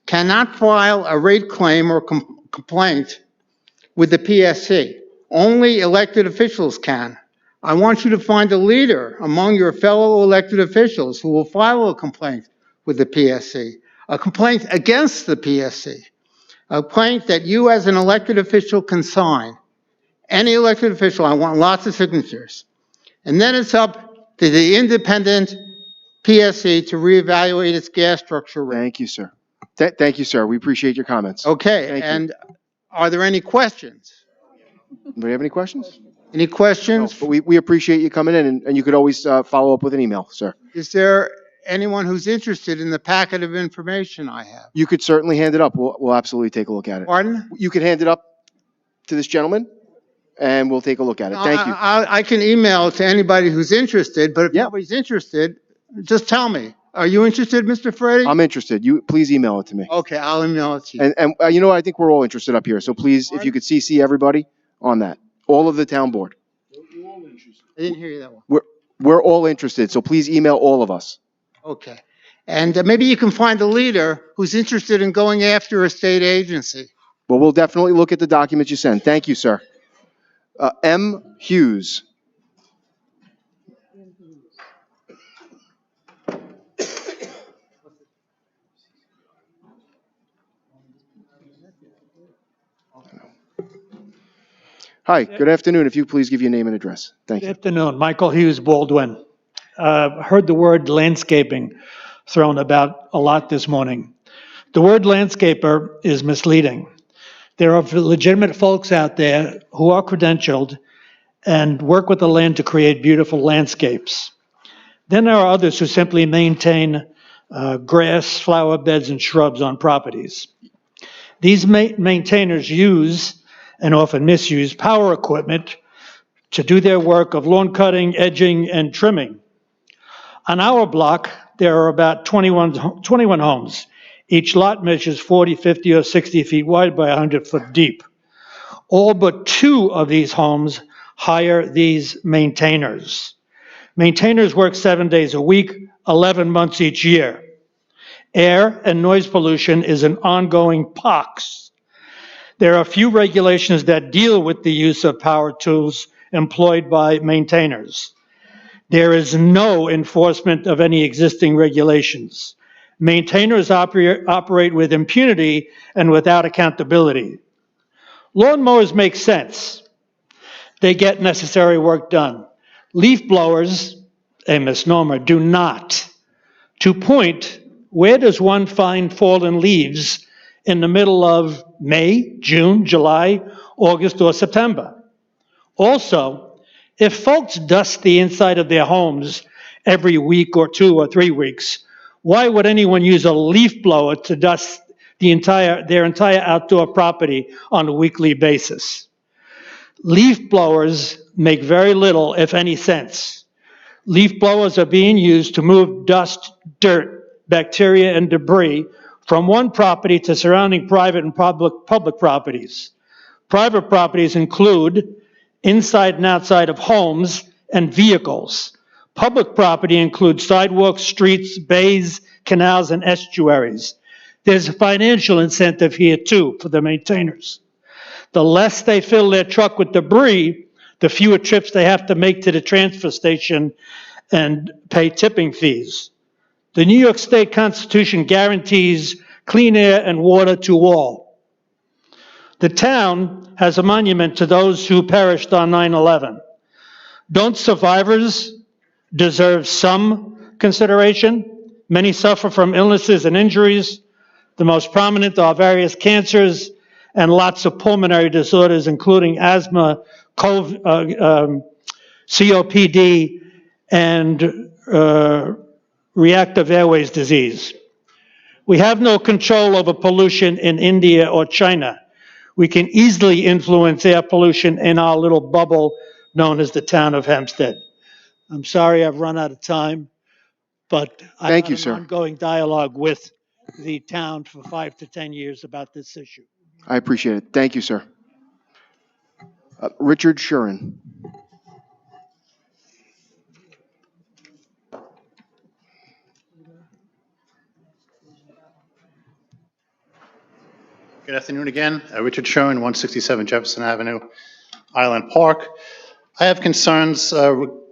cannot file a rate claim or complaint with the PSC. Only elected officials can. I want you to find a leader among your fellow elected officials who will file a complaint with the PSC, a complaint against the PSC, a complaint that you as an elected official can sign. Any elected official, I want lots of signatures. And then it's up to the independent PSC to reevaluate its gas structure rate. Thank you, sir. Thank you, sir. We appreciate your comments. Okay, Thank you. and are there any questions? Anybody have any questions? Any No, questions? but we appreciate you coming in, and you could always follow up with an email, sir. Is there anyone who's interested in the packet of information I have? You could certainly hand it up. We'll absolutely take a look at it. Pardon? You can hand it up to this gentleman, and we'll take a look at it. Thank you. I can email it to anybody who's interested, but if nobody's interested, just tell me. Are you interested, Mr. Ferretti? I'm interested. You please email it to me. Okay, I'll email it to you. And you know, I think we're all interested up here. So please, if you could CC everybody on that, all of the town board. I didn't hear you that one. We're all interested. So please email all of us. Okay. And maybe you can find a leader who's interested in going after a state agency. Well, we'll definitely look at the documents you send. Thank you, sir. M. Hughes. Hi, good afternoon. If you please give your name and address. Thank you. Good afternoon. Michael Hughes, Baldwin. Heard the word landscaping thrown about a lot this morning. The word landscaper is misleading. There are legitimate folks out there who are credentialed and work with the land to create beautiful landscapes. Then there are others who simply maintain grass, flower beds, and shrubs on properties. These maintainers use and often misuse power equipment to do their work of lawn cutting, edging, and trimming. On our block, there are about 21 homes. Each lot measures 40, 50, or 60 feet wide by 100 foot deep. All but 2 of these homes hire these maintainers. Maintainers work 7 days a week, 11 months each year. Air and noise pollution is an ongoing pox. There are few regulations that deal with the use of power tools employed by maintainers. There is no enforcement of any existing regulations. Maintainers operate with impunity and without accountability. Lawnmowers make sense. They get necessary work done. Leaf blowers, a misnomer, do not. To point, where does one find fallen leaves in the middle of May, June, July, August, or September? Also, if folks dust the inside of their homes every week or 2 or 3 weeks, why would anyone use a leaf blower to dust their entire outdoor property on a weekly basis? Leaf blowers make very little, if any, sense. Leaf blowers are being used to move dust, dirt, bacteria, and debris from one property to surrounding private and public properties. Private properties include inside and outside of homes and vehicles. Public property includes sidewalks, streets, bays, canals, and estuaries. There's a financial incentive here too for the maintainers. The less they fill their truck with debris, the fewer trips they have to make to the transfer station and pay tipping fees. The New York State Constitution guarantees clean air and water to all. The town has a monument to those who perished on 9/11. Don't survivors deserve some consideration? Many suffer from illnesses and injuries. The most prominent are various cancers and lots of pulmonary disorders, including asthma, COPD, and reactive airways disease. We have no control over pollution in India or China. We can easily influence air pollution in our little bubble known as the town of Hempstead. I'm sorry I've run out of time, but I've had an ongoing dialogue with the town for 5 to 10 years about this issue. I appreciate it. Thank you, sir. Richard Shuren. Good afternoon again. Richard Sherman, 167 Jefferson Avenue, Island Park. I have concerns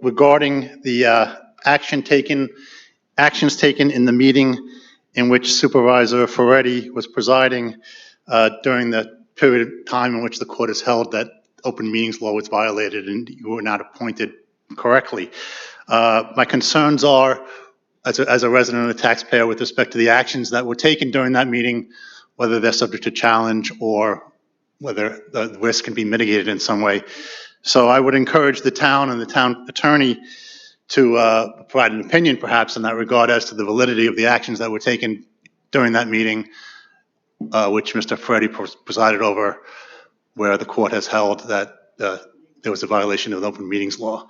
regarding the actions taken in the meeting in which Supervisor Ferretti was presiding during the period of time in which the court has held that open meetings law was violated and you were not appointed correctly. My concerns are, as a resident and a taxpayer, with respect to the actions that were taken during that meeting, whether they're subject to challenge or whether the risk can be mitigated in some way. So I would encourage the town and the town attorney to provide an opinion, perhaps, in that regard as to the validity of the actions that were taken during that meeting, which Mr. Ferretti presided over, where the court has held that there was a violation of the open meetings law.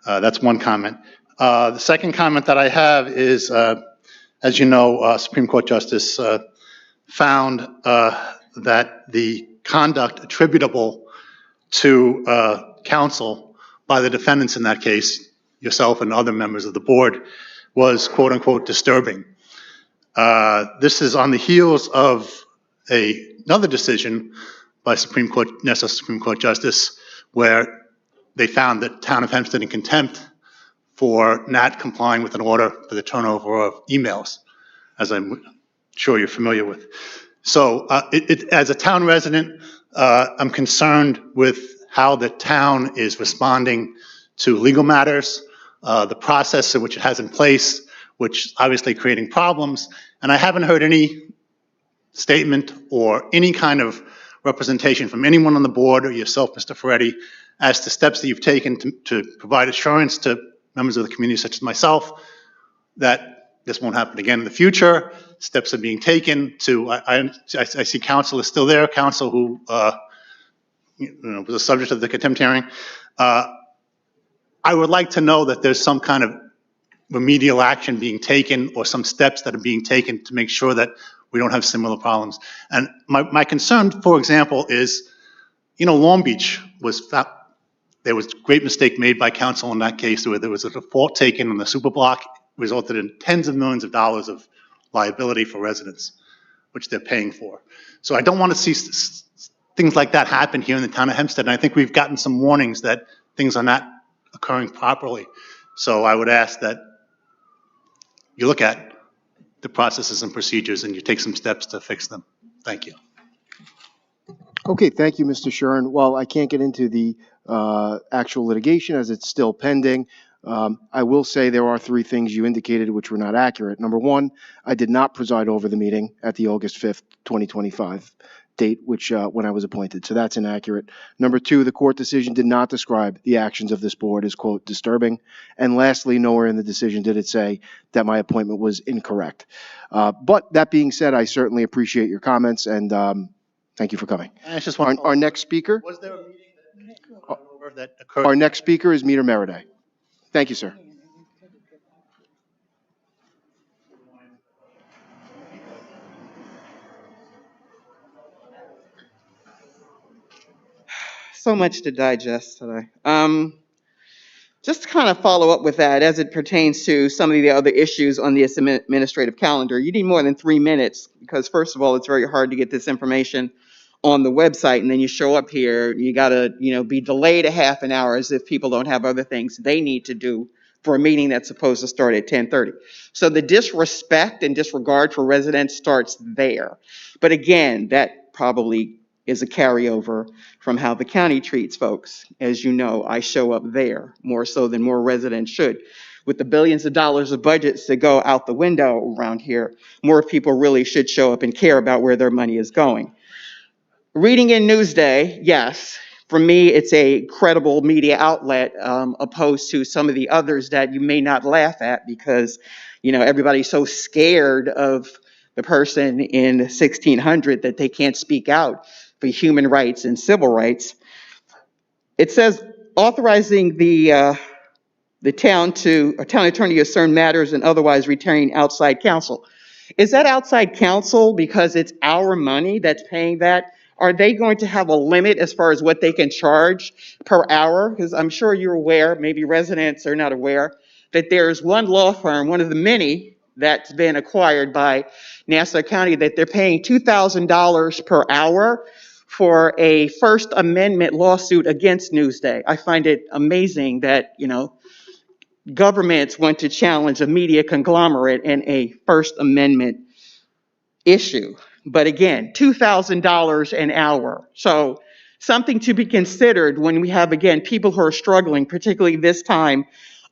That's one comment. The second comment that I have is, as you know, Supreme Court Justice found that the conduct attributable to counsel by the defendants in that case, yourself and other members of the board, was quote unquote disturbing. This is on the heels of another decision by Supreme Court Justice, where they found that town of Hempstead in contempt for not complying with an order for the turnover of emails, as I'm sure you're familiar with. So as a town resident, I'm concerned with how the town is responding to legal matters, the process in which it has in place, which obviously creating problems. And I haven't heard any statement or any kind of representation from anyone on the board or yourself, Mr. Ferretti, as to steps that you've taken to provide assurance to members of the community such as myself that this won't happen again in the future. Steps are being taken to, I see counsel is still there, counsel who was the subject of the contempt hearing. I would like to know that there's some kind of remedial action being taken or some steps that are being taken to make sure that we don't have similar problems. And my concern, for example, is, Long Beach there was a great mistake made by counsel in that case where there was a default taken on the super block, resulted in tens of millions of dollars of liability for residents, which they're paying for. So I don't want to see things like that happen here in the town of Hempstead. And I think we've gotten some warnings that things are not occurring properly. So I would ask that you look at the processes and procedures and you take some steps to fix them. Thank you. Okay, thank you, Mr. Shuren. While I can't get into the actual litigation as it's still pending, I will say there are three things you indicated which were not accurate. Number one, I did not preside over the meeting at the August 5th, 2025 date, which when I was appointed. So that's inaccurate. Number two, the court decision did not describe the actions of this board as, quote, disturbing. And lastly, nowhere in the decision did it say that my appointment was incorrect. But that being said, I certainly appreciate your comments and thank you for coming. Our next speaker. Was there a meeting that occurred? Our next speaker is Meter Meriday. Thank you, sir. So much to digest today. Just to kind of follow up with that as it pertains to some of the other issues on the administrative calendar, you need more than 3 minutes because, first of all, it's very hard to get this information on the website, and then you show up here, you gotta, be delayed a half an hour as if people don't have other things they need to do for a meeting that's supposed to start at 10:30. So the disrespect and disregard for residents starts there. But again, that probably is a carryover from how the county treats folks. As you know, I show up there more so than more residents should. With the billions of dollars of budgets that go out the window around here, more people really should show up and care about where their money is going. Reading in Newsday, yes, for me, it's a credible media outlet opposed to some of the others that you may not laugh at because, everybody's so scared of the person in 1600 that they can't speak out for human rights and civil rights. It says authorizing the town attorney to discern matters and otherwise retain outside counsel. Is that outside counsel because it's our money that's paying that? Are they going to have a limit as far as what they can charge per hour? Because I'm sure you're aware, maybe residents are not aware, that there's one law firm, one of the many that's been acquired by Nassau County, that they're paying $2,000 per hour for a First Amendment lawsuit against Newsday. I find it amazing that, governments want to challenge a media conglomerate in a First Amendment issue. But again, $2,000 an hour. So something to be considered when we have, again, people who are struggling, particularly this time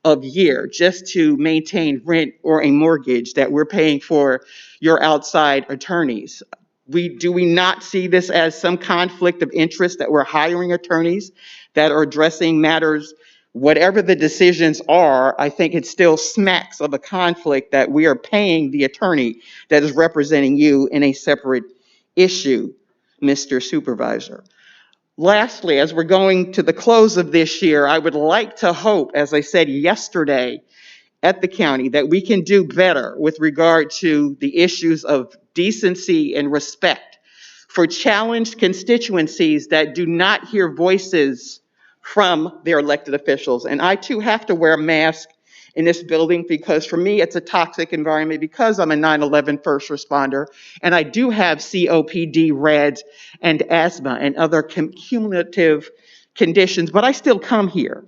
of year, just to maintain rent or a mortgage that we're paying for your outside attorneys. Do we not see this as some conflict of interest that we're hiring attorneys that are addressing matters? Whatever the decisions are, I think it still smacks of a conflict that we are paying the attorney that is representing you in a separate issue, Mr. Supervisor. Lastly, as we're going to the close of this year, I would like to hope, as I said yesterday at the county, that we can do better with regard to the issues of decency and respect for challenged constituencies that do not hear voices from their elected officials. And I too have to wear a mask in this building because for me it's a toxic environment because I'm a 9/11 first responder and I do have COPD, REDS, and asthma and other cumulative conditions, but I still come here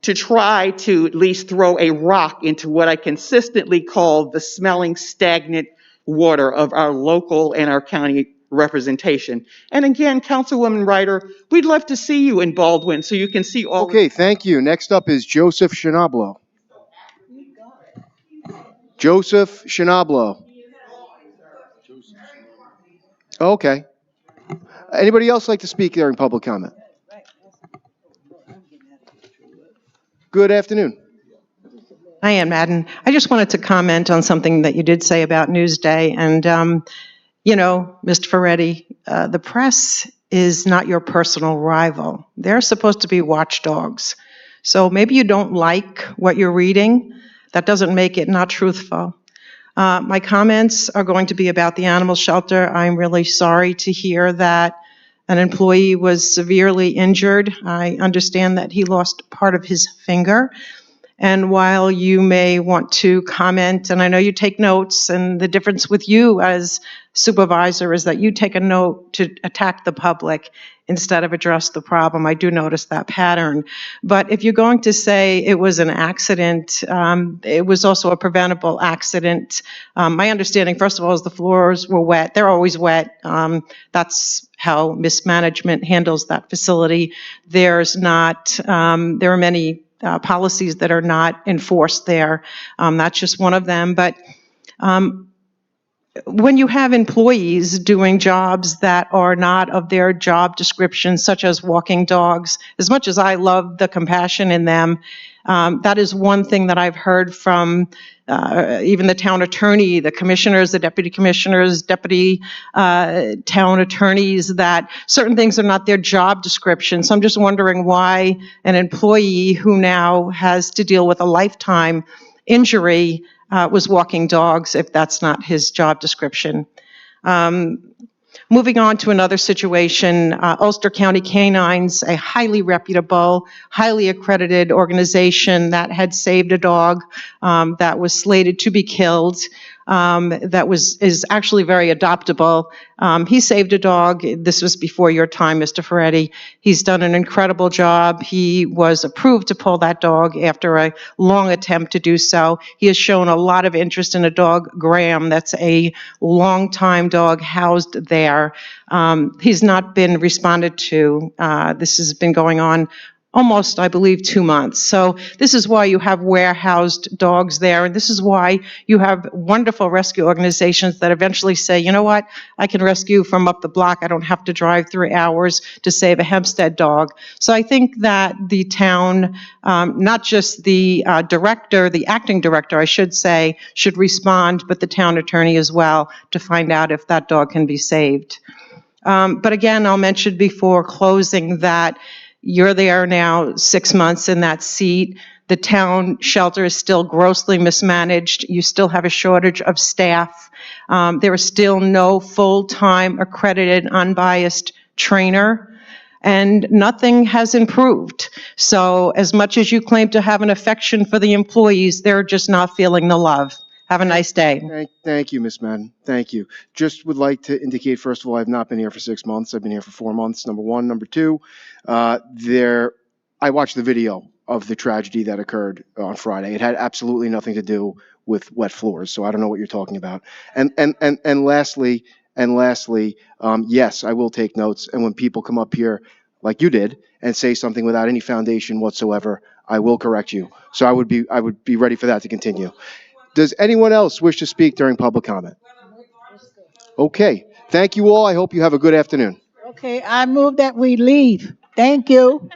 to try to at least throw a rock into what I consistently call the smelling stagnant water of our local and our county representation. And again, Councilwoman Ryder, we'd love to see you in Baldwin so you can see all. Okay, thank you. Next up is Joseph Shinablo. Joseph Shinablo. Okay. Anybody else like to speak during public comment? Good afternoon. Hi, Ann Madden. I just wanted to comment on something that you did say about Newsday. And, Mr. Ferretti, the press is not your personal rival. They're supposed to be watchdogs. So maybe you don't like what you're reading. That doesn't make it not truthful. My comments are going to be about the animal shelter. I'm really sorry to hear that an employee was severely injured. I understand that he lost part of his finger. And while you may want to comment, and I know you take notes, and the difference with you as supervisor is that you take a note to attack the public instead of address the problem. I do notice that pattern. But if you're going to say it was an accident, it was also a preventable accident. My understanding, first of all, is the floors were wet. They're always wet. That's how mismanagement handles that facility. There are many policies that are not enforced there. That's just one of them. But when you have employees doing jobs that are not of their job description, such as walking dogs, as much as I love the compassion in them, that is one thing that I've heard from even the town attorney, the commissioners, the deputy commissioners, deputy town attorneys, that certain things are not their job description. So I'm just wondering why an employee who now has to deal with a lifetime injury was walking dogs if that's not his job description. Moving on to another situation, Ulster County Canines, a highly reputable, highly accredited organization that had saved a dog that was slated to be killed, is actually very adoptable. He saved a dog. This was before your time, Mr. Ferretti. He's done an incredible job. He was approved to pull that dog after a long attempt to do so. He has shown a lot of interest in a dog, Graham. That's a long-time dog housed there. He's not been responded to. This has been going on almost, I believe, 2 months. So this is why you have warehoused dogs there, and this is why you have wonderful rescue organizations that eventually say, you know what, I can rescue from up the block. I don't have to drive 3 hours to save a Hempstead dog. So I think that the town, not just the director, the acting director, I should say, should respond, but the town attorney as well, to find out if that dog can be saved. But again, I'll mention before closing that you're there now 6 months in that seat. The town shelter is still grossly mismanaged. You still have a shortage of staff. There is still no full-time accredited unbiased trainer, and nothing has improved. So as much as you claim to have an affection for the employees, they're just not feeling the love. Have a nice day. Thank you, Ms. Madden. Thank you. Just would like to indicate, first of all, I've not been here for 6 months. I've been here for 4 months, number one. Number two, I watched the video of the tragedy that occurred on Friday. It had absolutely nothing to do with wet floors, so I don't know what you're talking about. And lastly, yes, I will take notes. And when people come up here, like you did, and say something without any foundation whatsoever, I will correct you. So I would be ready for that to continue. Does anyone else wish to speak during public comment? Okay. Thank you all. I hope you have a good afternoon. Okay, I move that we leave. Thank you.